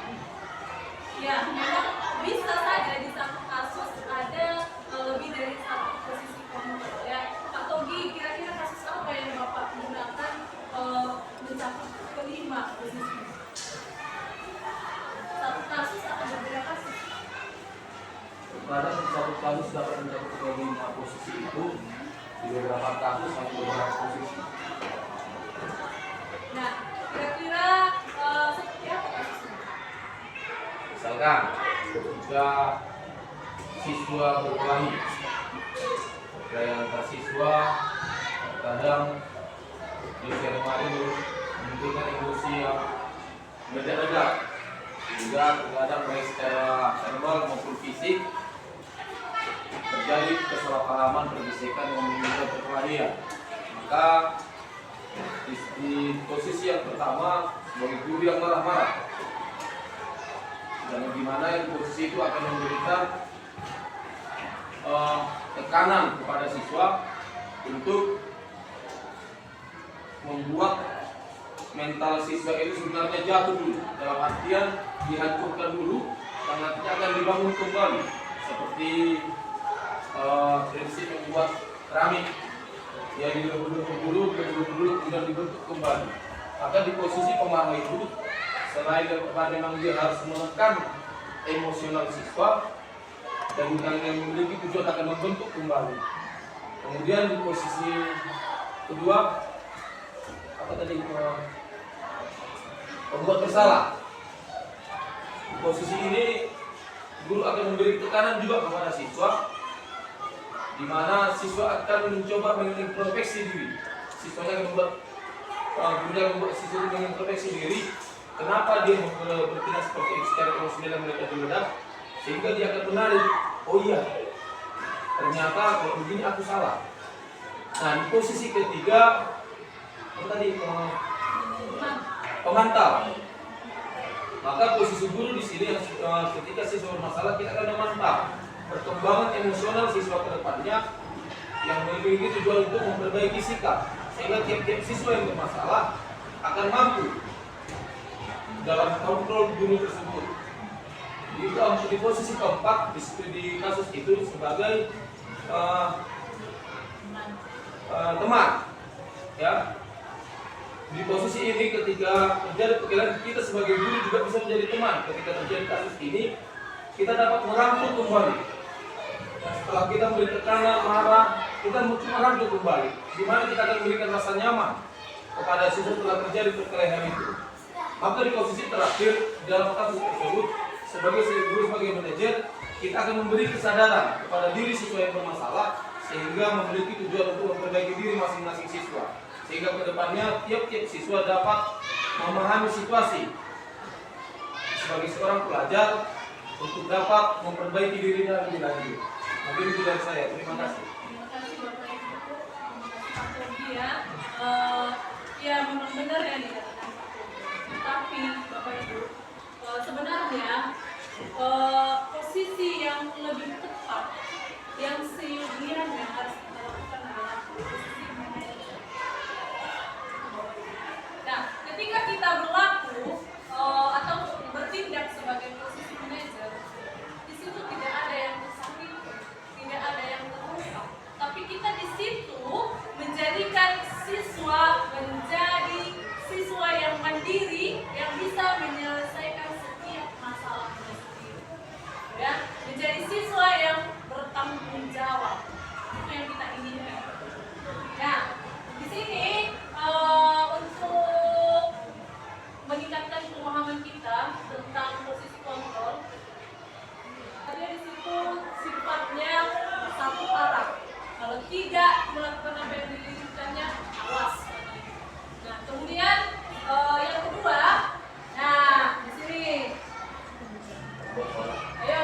[SPEAKER 2] Ya, memang bisa saja di satu kasus ada lebih dari satu posisi komputer ya. Pak Togi, kira-kira kasus apa yang Bapak gunakan mencakup kelima posisi? Satu kasus atau berbeda kasus?
[SPEAKER 8] Terkadang satu kasus dapat mencapai sebagai 5 posisi itu, di beberapa kasus hanya beberapa posisi.
[SPEAKER 2] Nah, kira-kira seperti apa kasusnya?
[SPEAKER 8] Misalkan ketika siswa berkelahi, perkelahian antar siswa, kadang di usia remaja menimbulkan emosi yang meledak-ledak, sehingga terkadang baik secara verbal maupun fisik terjadi kesalahpahaman, pergesekan yang menimbulkan perkelahian. Maka di posisi yang pertama sebagai guru yang marah-marah, dan di mana yang posisi itu akan memberikan tekanan kepada siswa untuk membuat mental siswa itu sebenarnya jatuh dulu, dalam artian dihancurkan dulu dan nantinya akan dibangun kembali, seperti prinsip membuat keramik ya, dibentuk dulu kemudian dibentuk kembali. Maka di posisi pemarah itu, selain daripada memang dia harus menekan emosional siswa, dan yang memiliki tujuan akan membentuk kembali. Kemudian di posisi kedua, apa tadi, pembuat bersalah. Di posisi ini guru akan memberi tekanan juga kepada siswa, di mana siswa akan mencoba mengintrospeksi diri. Siswanya akan membuat siswa mengintrospeksi diri. Kenapa dia bertindak seperti itu, secara emosional mereka meledak, sehingga dia akan menarik, oh iya, ternyata kalau begini aku salah. Nah, di posisi ketiga, apa tadi, pemantau. Maka posisi guru di sini ketika siswa bermasalah, kita akan memantau perkembangan emosional siswa ke depannya yang memiliki tujuan untuk memperbaiki sikap, sehingga tiap-tiap siswa yang bermasalah akan mampu dalam kontrol guru tersebut. Itu di posisi keempat di kasus itu sebagai teman, ya. Di posisi ini ketika terjadi perkelahian, kita sebagai guru juga bisa menjadi teman. Ketika terjadi kasus ini, kita dapat merangkul kembali. Setelah kita memberi tekanan, marah, kita merangkul kembali, di mana kita akan memberikan rasa nyaman kepada siswa setelah terjadi perkelahian itu. Maka di posisi terakhir dalam kasus tersebut, sebagai guru, sebagai manajer, kita akan memberi kesadaran kepada diri siswa yang bermasalah, sehingga memiliki tujuan untuk memperbaiki diri masing-masing siswa, sehingga kedepannya tiap-tiap siswa dapat memahami situasi sebagai seorang pelajar untuk dapat memperbaiki dirinya lebih lanjut. Mungkin itu dari saya. Terima kasih.
[SPEAKER 2] Terima kasih Bapak Ibu. Pak Tobi ya. Ya memang benar ya dikatakan Pak Tobi. Tapi Bapak Ibu, sebenarnya posisi yang lebih tepat, yang seyogianya harus kita lakukan adalah posisi manajer. Nah, ketika kita berlaku atau bertindak sebagai posisi manajer, di situ tidak ada yang tersakiti, tidak ada yang terluka, tapi kita di situ menjadikan siswa menjadi siswa yang mandiri, yang bisa menyelesaikan setiap masalahnya sendiri, ya, menjadi siswa yang bertanggung jawab. Itu yang kita inginkan. Nah, di sini untuk meningkatkan pemahaman kita tentang posisi kontrol, ada di situ sifatnya satu arah. Kalau tidak melakukan apa yang diinginkannya, awas. Nah, kemudian yang kedua, nah di sini, ayo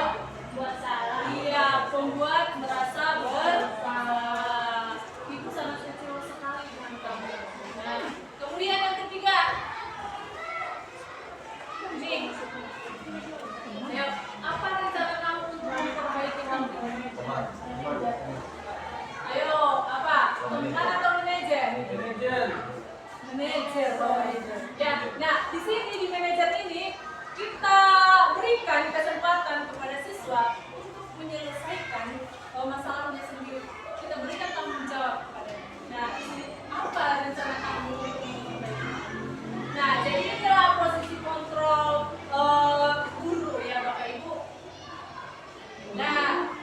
[SPEAKER 2] buat salah. Iya, pembuat merasa bersalah. Itu sangat kecil sekali dengan kamu. Nah, kemudian yang ketiga, nih, ayo, apa rencana kamu untuk memperbaiki hal ini? Ayo, apa? Teman atau manajer? Manajer, ya. Nah, di sini di manajer ini kita berikan kesempatan kepada siswa untuk menyelesaikan masalahnya sendiri. Kita berikan tanggung jawab kepadanya. Nah, di sini apa rencana kamu untuk memperbaiki? Nah, jadi inilah posisi kontrol guru ya Bapak Ibu. Nah,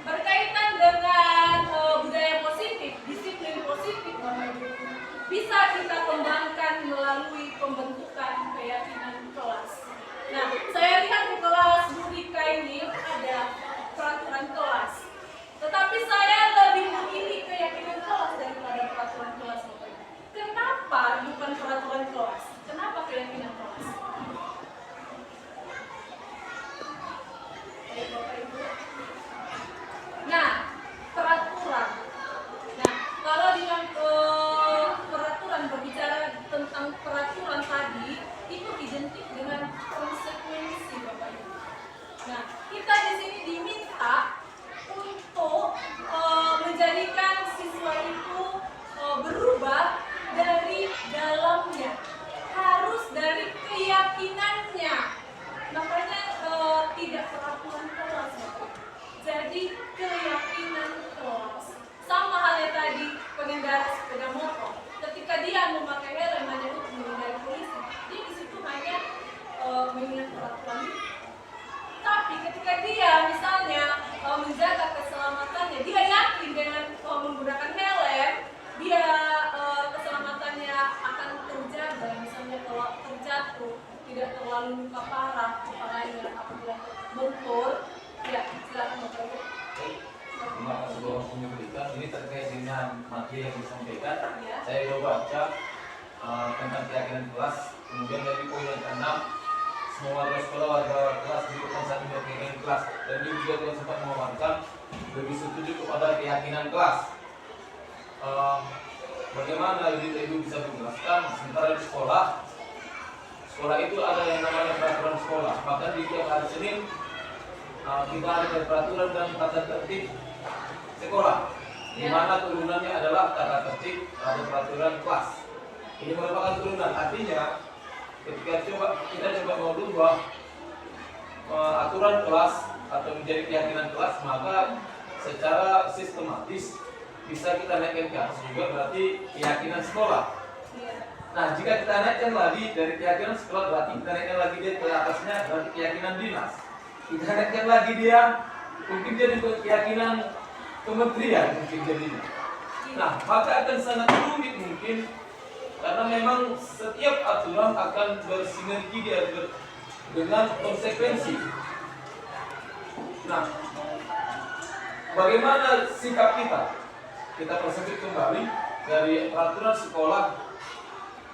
[SPEAKER 2] terlalu luka parah, apalagi apabila luntur, ya silakan Bapak Ibu.
[SPEAKER 8] Terima kasih Bapak memberikan. Ini terkait dengan materi yang disampaikan.
[SPEAKER 2] Ya.
[SPEAKER 8] Saya sudah baca tentang keyakinan kelas. Kemudian dari poin yang ke-6, semua warga sekolah, warga kelas diberikan satu keyakinan kelas. Dan ini juga telah sempat memaparkan lebih setuju kepada keyakinan kelas. Bagaimana Ibu bisa menjelaskan? Sementara di sekolah itu ada yang namanya peraturan sekolah. Maka di tiap hari Senin kita ada peraturan dan tata tertib sekolah, di mana turunannya adalah tata tertib atau peraturan kelas. Ini merupakan turunan, artinya ketika kita coba merubah aturan kelas atau menjadi keyakinan kelas, maka secara sistematis bisa kita naikkan ke atas juga berarti keyakinan sekolah. Nah, jika kita naikkan lagi dari keyakinan sekolah, berarti kita naikkan lagi dia ke atasnya berarti keyakinan dinas. Kita naikkan lagi dia, mungkin jadi keyakinan kementerian mungkin jadinya. Nah, maka akan sangat rumit mungkin karena memang setiap aturan akan bersinergi dia dengan konsekuensi. Nah, bagaimana sikap kita? Kita persempit kembali dari peraturan sekolah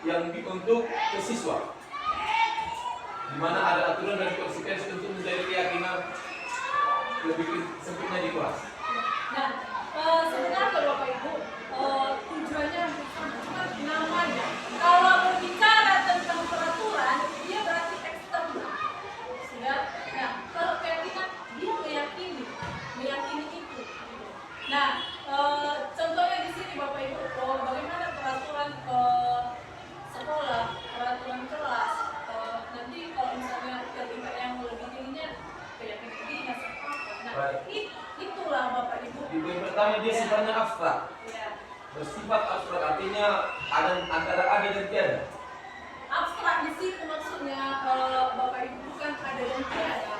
[SPEAKER 8] yang untuk ke siswa, di mana ada aturan dan konsekuensi untuk menjadi keyakinan lebih sempitnya di kelas.
[SPEAKER 2] Nah, sebenarnya Bapak Ibu, tujuannya cuma namanya. Kalau berbicara tentang peraturan, dia berarti eksternal. Sudah. Nah, kalau keyakinan dia meyakini itu. Nah, contohnya di sini Bapak Ibu, bagaimana peraturan sekolah, peraturan kelas. Nanti kalau misalnya ketika yang lebih tingginya keyakinan dinas apa. Nah, itulah Bapak Ibu.
[SPEAKER 8] Di poin pertama dia sifatnya abstrak.
[SPEAKER 2] Ya.
[SPEAKER 8] Bersifat abstrak artinya ada antara ada dan tiada.
[SPEAKER 2] Abstrak di situ maksudnya Bapak Ibu bukan ada dan tiada.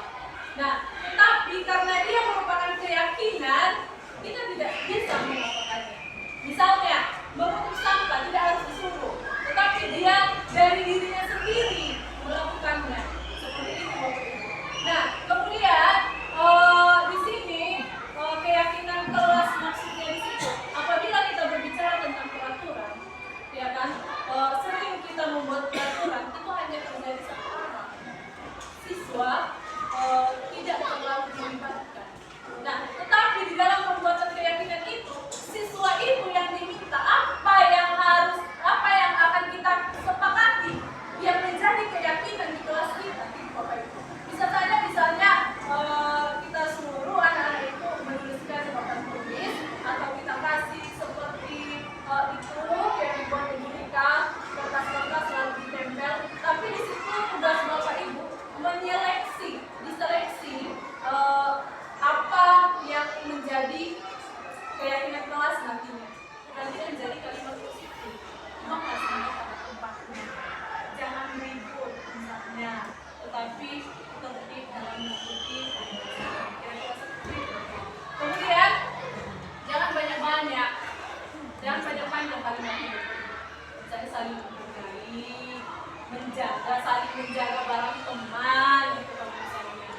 [SPEAKER 2] Nah, tapi karena dia merupakan keyakinan, kita tidak bisa melakukannya. Misalnya, mengutuk sampah tidak harus disuruh, tetapi dia dari dirinya sendiri melakukannya. Seperti itu Bapak Ibu. Nah, kemudian di sini keyakinan kelas maksudnya di situ. Apabila kita berbicara tentang peraturan, ya kan, sering kita membuat peraturan itu hanya terjadi satu orang. Siswa tidak terlalu dilibatkan. Nah, tetapi di dalam pembuatan keyakinan itu, siswa itu yang diminta apa yang akan kita sepakati yang menjadi keyakinan di kelas kita, Bapak Ibu. Bisa saja misalnya kita suruh anak-anak itu menuliskan papan tulis atau kita kasih seperti itu yang dibuat Ibu Rika, kertas-kertas lalu ditempel. Tapi di situ tugas Bapak Ibu diseleksi apa yang menjadi keyakinan kelas nantinya. Nanti menjadi kalimat positif. Mengasihnya pada tempatnya. Jangan ribut misalnya, tetapi tertib dalam mengikuti kira-kira seperti itu. Kemudian jangan banyak-banyak, jangan panjang-panjang kalimatnya. Misalnya saling menghargai, saling menjaga barang teman, gitu kan misalnya.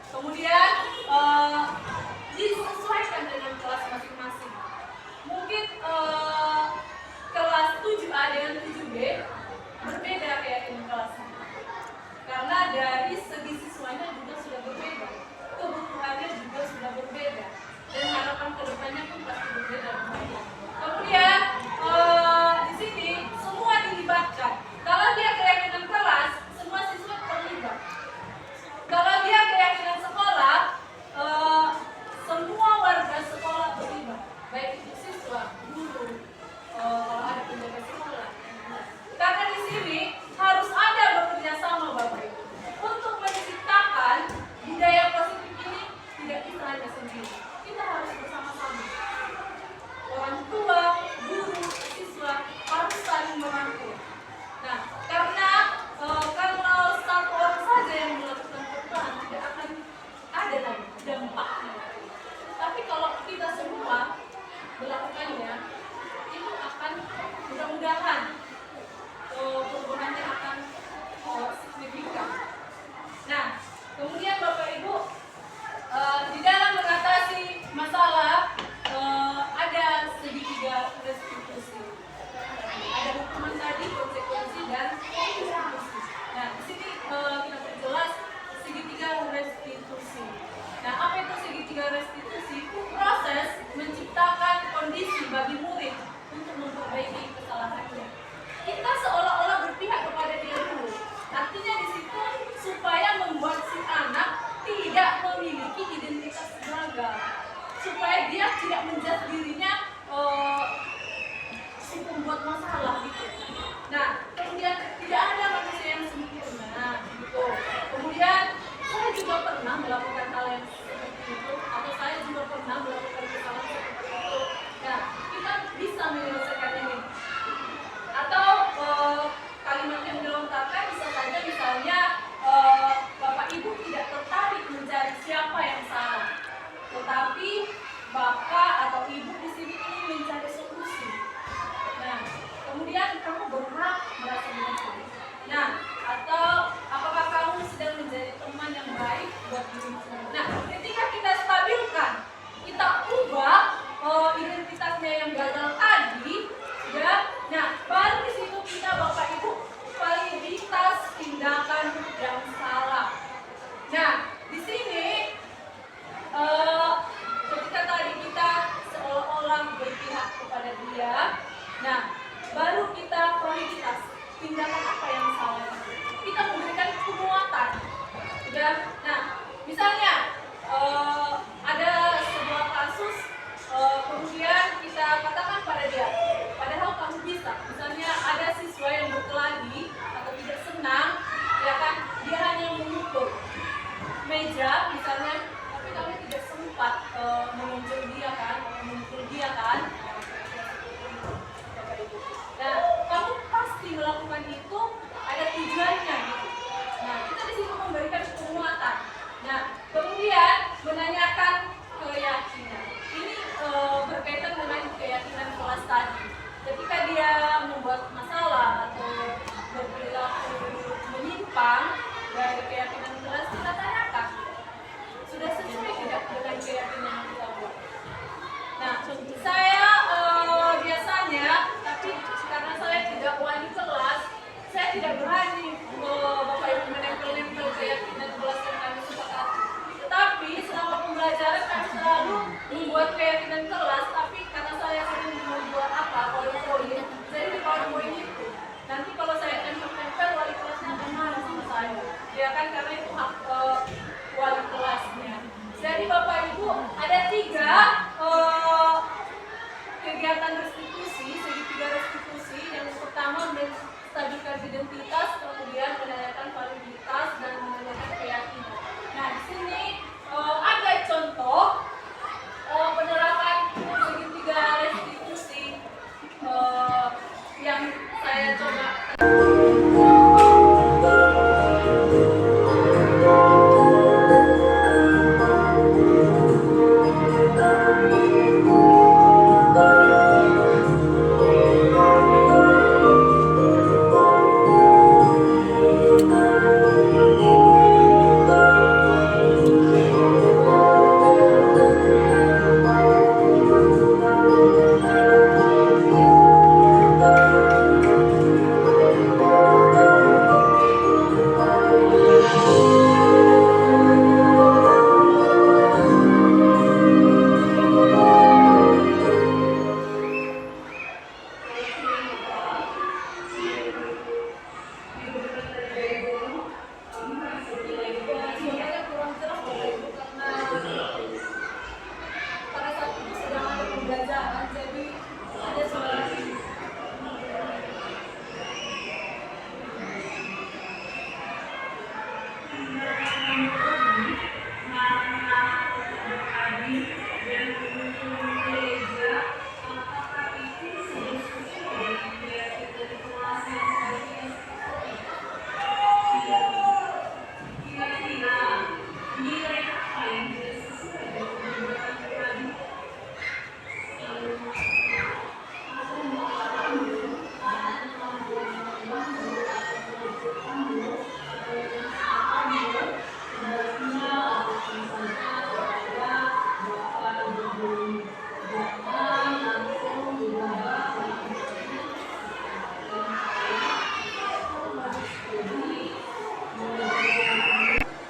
[SPEAKER 2] Kemudian disesuaikan dengan kelas masing-masing. Mungkin kelas 7A dengan 7B berbeda keyakinan kelasnya. Karena dari segi siswanya juga sudah berbeda, kebutuhannya juga sudah berbeda, dan harapan kedepannya pun pasti berbeda. Kemudian di sini semua dilibatkan. Kalau dia keyakinan kelas, semua siswa terlibat. Kalau dia keyakinan sekolah, semua warga sekolah terlibat, baik itu siswa, guru, kalau ada penjaga sekolah. Ya, nah misalnya ada sebuah kasus, kemudian kita katakan pada dia, padahal kamu bisa, misalnya ada siswa yang berkelahi atau tidak senang, ya kan, dia hanya memukul meja misalnya, tapi kamu tidak sempat menunjuk dia kan, memukul dia kan. Nah, kamu pasti melakukan itu ada tujuannya gitu. Nah, kita di situ memberikan penguatan. Nah, kemudian menanyakan keyakinan. Ini berkaitan dengan keyakinan kelas tadi. Ketika dia membuat masalah atau berperilaku menyimpang dari keyakinan kelas, kita tanyakan, sudah sesuai tidak dengan keyakinan yang kita buat? Nah, saya biasanya, tapi karena saya tidak wali kelas, saya tidak berani Bapak Ibu menempel-nempel keyakinan kelas yang kami sepakati. Tetapi selama pembelajaran kami selalu membuat keyakinan kelas, tapi karena saya sering membuat poin-poin, jadi di poin-poin itu nanti kalau saya tempel-tempel, wali kelasnya akan marah sama saya, ya kan, karena itu hak wali kelasnya. Jadi Bapak Ibu ada 3 kegiatan restitusi, segitiga restitusi. Yang pertama menstabilkan identitas, kemudian menanyakan validitas, dan menanyakan keyakinan. Nah, di sini ada contoh penerapan segitiga restitusi yang saya coba. Suaranya kurang jelas Bapak Ibu karena pada saat itu sedang ada pembelajaran, jadi ada suara.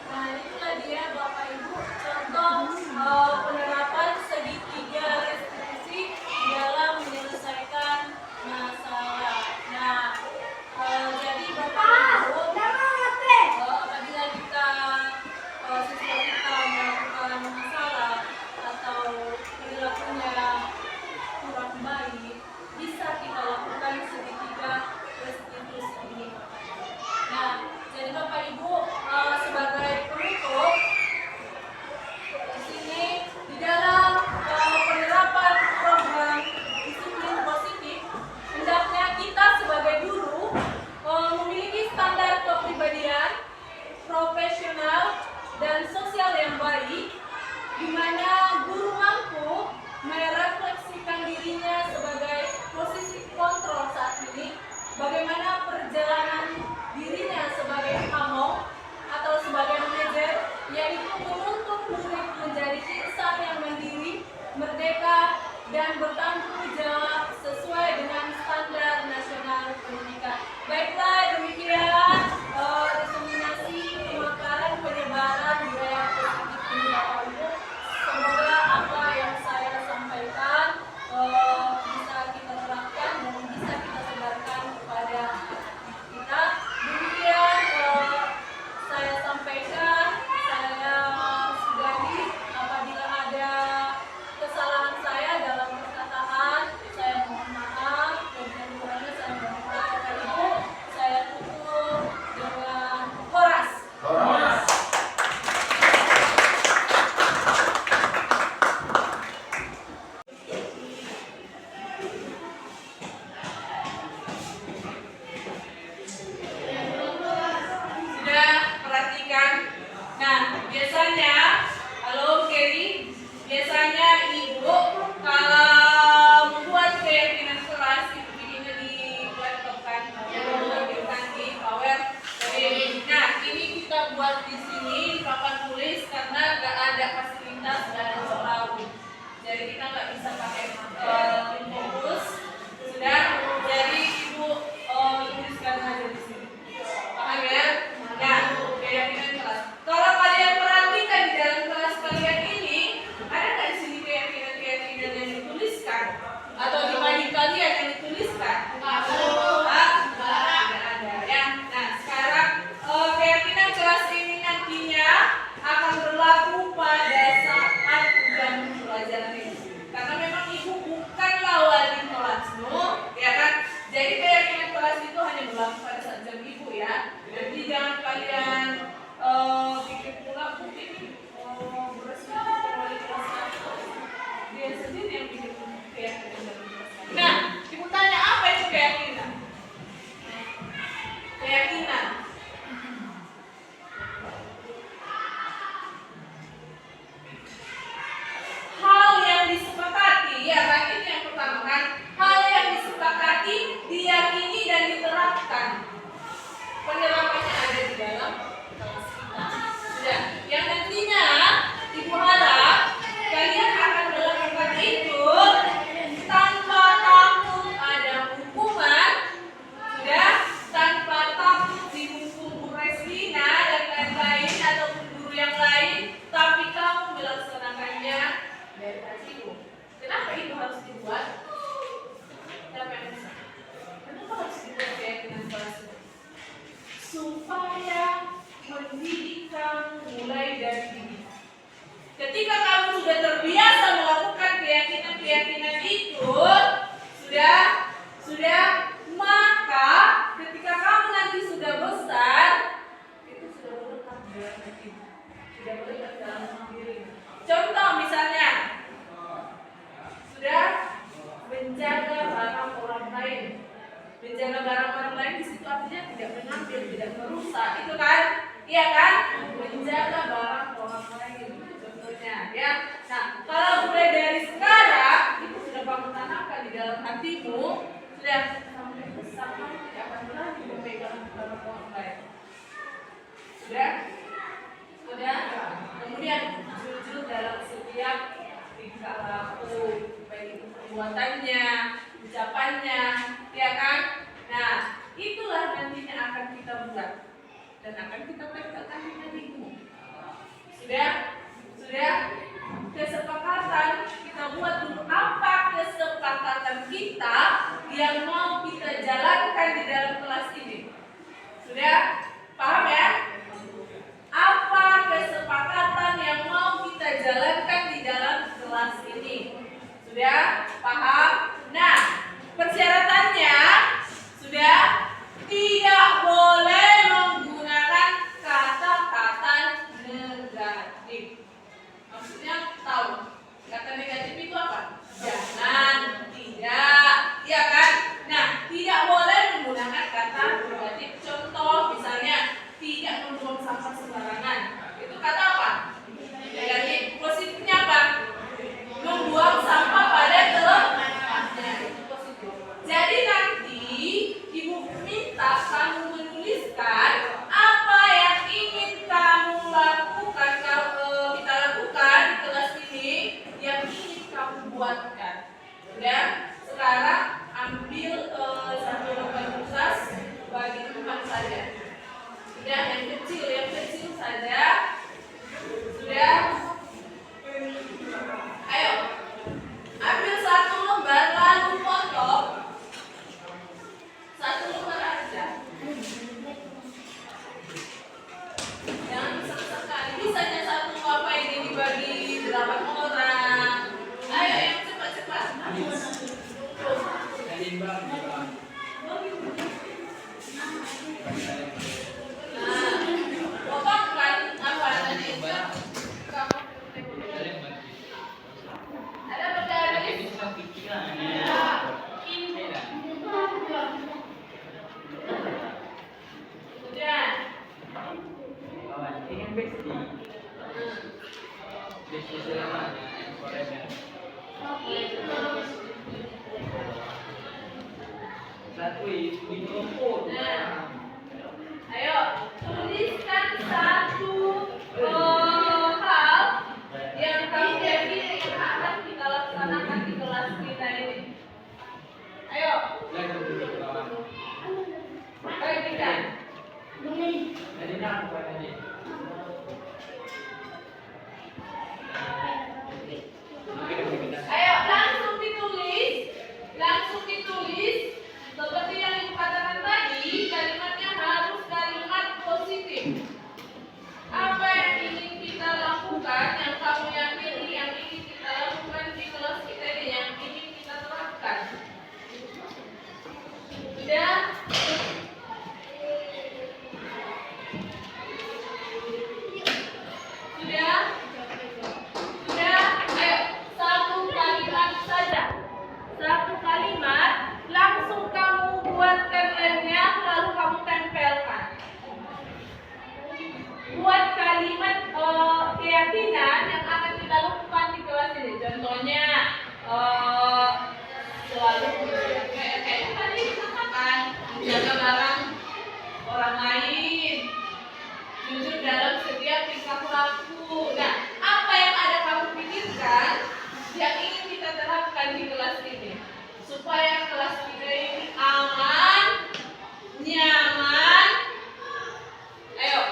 [SPEAKER 2] Nah, itulah dia Bapak Ibu contoh penerapan segitiga restitusi dalam menyelesaikan masalah. Nah, jadi Bapak Ibu, apabila kita siswa kita melakukan masalah atau perilakunya kurang baik, bisa kita lakukan segitiga restitusi ini. Nah, jadi Bapak Ibu sebagai penutup, di sini di dalam penerapan program disiplin positif, hendaknya kita sebagai guru memiliki standar kepribadian, profesional, dan sosial yang baik, di mana guru mampu merefleksikan dirinya sebagai posisi kontrol saat ini, bagaimana perjalanan dirinya sebagai pamong atau sebagai manajer, yaitu menuntut murid menjadi insan yang mandiri, merdeka, dan bertanggung jawab sesuai dengan standar nasional pendidikan. Baiklah, demikian diseminasi pemakaran penyebaran budaya positif ini Bapak Ibu. Semoga supaya mendidik kamu mulai dari dini. Ketika kamu sudah terbiasa melakukan keyakinan-keyakinan itu, maka ketika kamu nanti sudah besar, itu sudah melekat dalam hati, sudah melekat dalam diri. Contoh misalnya, sudah menjaga barang orang lain. Menjaga barang orang lain di situ artinya tidak mengambil, tidak merusak, itu kan? Iya kan? Menjaga barang orang lain, contohnya, ya. Nah, kalau mulai dari sekarang itu sudah kamu tanamkan di dalam hatimu, sudah sampai besar kamu tidak akan berani memegang barang orang lain. Sudah? Kemudian jujur dalam setiap tingkah laku, baik itu perbuatannya, ucapannya, ya kan? Nah, itulah nantinya akan kita buat dan akan kita tempelkan di hatimu. Sudah? Kesepakatan kita buat dulu, apa kesepakatan kita yang mau kita jalankan di dalam kelas ini. Sudah? Paham ya? Apa kesepakatan yang mau kita jalankan di dalam kelas ini? Sudah? Paham? Nah, persyaratannya sudah, tidak boleh menggunakan kata-kata negatif. Maksudnya tahu kata negatif itu apa? Jangan, tidak, ya kan? Nah, tidak boleh menggunakan kata negatif. Contoh misalnya, tidak membuang sampah sembarangan. Itu kata apa? Negatif. Positifnya apa? Membuang sampah pada tempatnya. Itu positif. Jadi nanti ibu minta kamu menuliskan apa yang ingin kamu lakukan, kita lakukan di kelas ini, yang ingin kamu buatkan. Ya, sekarang ambil satu lembar kertas, bagi teman saja. Sudah, yang kecil saja. Sudah. Ayo, ambil satu lembar lalu potong. Satu lembar aja. Jangan sekali. Bisanya satu apa ini dibagi 8 orang. Ayo, yang cepat-cepat. Potongkan apa tadi? Ada bergaris. Ayo, tuliskan satu hal yang kamu yakini akan kita laksanakan di kelas kita ini. Ayo. Baik kita. Ayo, langsung ditulis. Seperti yang ibu katakan tadi, kalimatnya harus kalimat positif. Apa yang ingin kita lakukan, yang kamu yakini, yang ingin kita lakukan di kelas kita ini, yang ingin kita terapkan. Sudah? Ayo, satu kalimat saja. Satu kalimat, langsung kamu buatkan lemnya, lalu kamu tempelkan. Buat kalimat keyakinan yang akan kita lakukan di kelas ini. Contohnya, selalu kayak tadi katakan, menjaga barang orang lain, jujur dalam setiap tingkah laku. Nah, apa yang ada kamu pikirkan yang ingin kita terapkan di kelas ini, supaya kelas kita ini aman, nyaman. Ayo,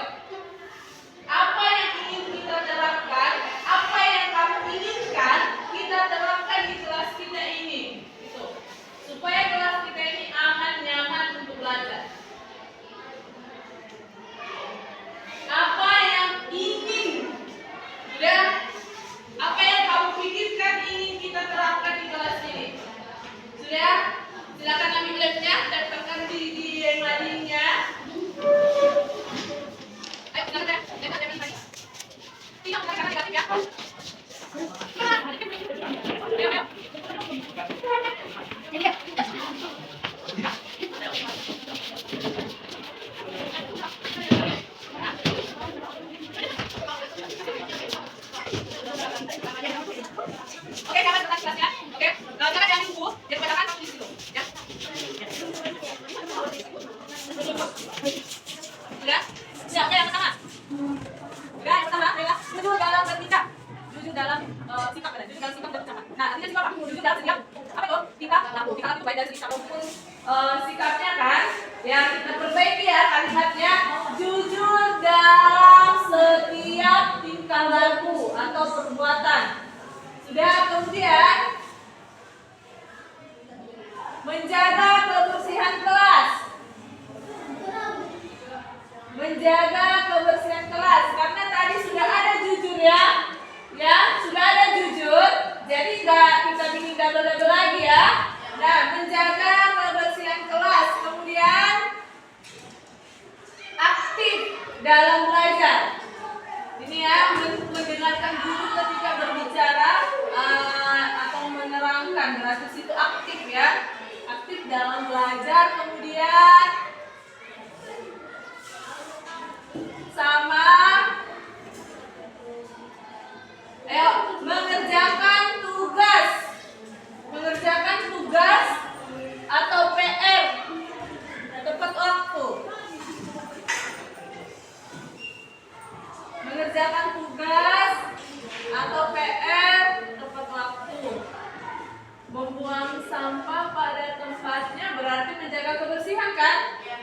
[SPEAKER 2] apa yang ingin kita terapkan, apa yang kamu inginkan kita terapkan di kelas kita ini, itu supaya kelas kita ini aman, nyaman untuk belajar. menjaga kebersihan kelas. Karena tadi sudah ada jujur ya, sudah ada jujur. Jadi nggak kita bikin double lagi ya. Nah, menjaga kebersihan kelas, kemudian aktif dalam belajar. Ini ya, mendengarkan guru ketika berbicara atau menerangkan, berarti situ aktif ya, aktif dalam belajar. Kemudian sama mengerjakan tugas atau PR tepat waktu. Mengerjakan tugas atau PR tepat waktu. Membuang sampah pada tempatnya berarti menjaga kebersihan kan?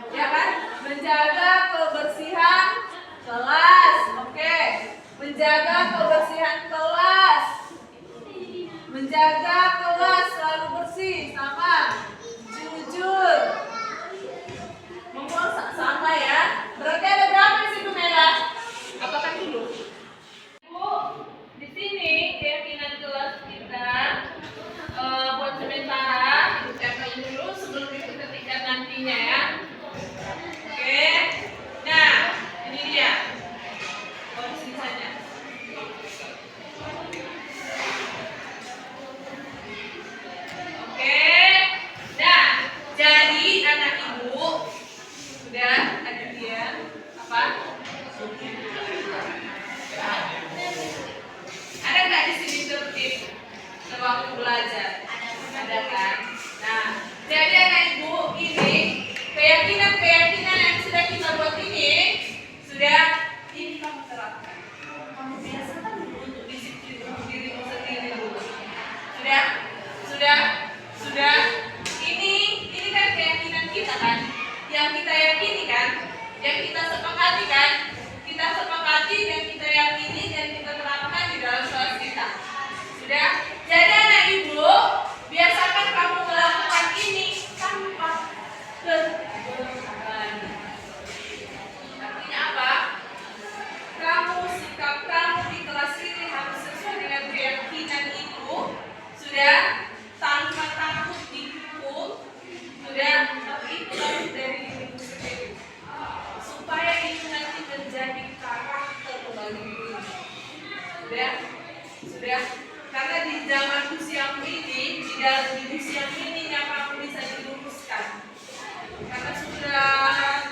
[SPEAKER 2] Ya kan? Menjaga kebersihan kelas. Oke. Menjaga kebersihan kelas. Menjaga kelas selalu bersih, sama. Jujur. Membuang sampah ya. Berarti ada berapa di situ Mela? Apakah dulu? Bu, di sini keyakinan kelas kita buat sementara itu capai dulu sebelum itu ketika nantinya ya. Oke. Nah, ini dia. Posisi saja. Oke. Nah, jadi anak ibu sudah ada dia apa? Ada nggak di sini tertib sewaktu belajar? Ada kan? Nah, jadi anak ibu ini keyakinan yang sudah kita buat ini sudah ini kamu terapkan. Kamu biasakan dulu untuk disiplin untuk dirimu sendiri dulu. Sudah. Ini kan keyakinan kita kan? Yang kita yakini kan? Yang kita sepakati kan? Kita sepakati dan kita yakini dan kita terapkan di dalam kelas kita. Sudah? Jadi anak ibu, biasakan kamu melakukan ini tanpa keberatan. Artinya apa? Sikap kamu di kelas ini harus sesuai dengan keyakinan itu. Sudah? Tanpa takut dihukum. Sudah? Tapi itu harus dari dirimu sendiri. Supaya itu nanti menjadi karakter bagi diri. Sudah? Karena di zaman usia ini, di dalam usia ini yang kamu bisa diluruskan. Karena sudah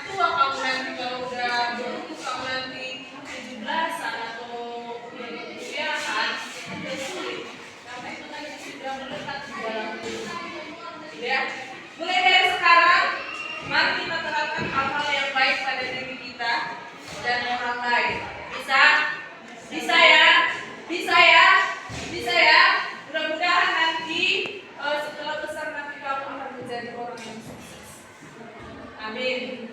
[SPEAKER 2] tua kamu nanti, kalau udah berumur kamu nanti 17-an atau kuliahan, sudah sulit. Karena itu nanti sudah melekat di dalam diri. Ya, mulai dari sekarang, mari kita terapkan hal-hal yang baik pada diri kita dan orang lain. Bisa ya. Mudah-mudahan nanti setelah besar nanti kamu akan menjadi orang yang sukses. Amin.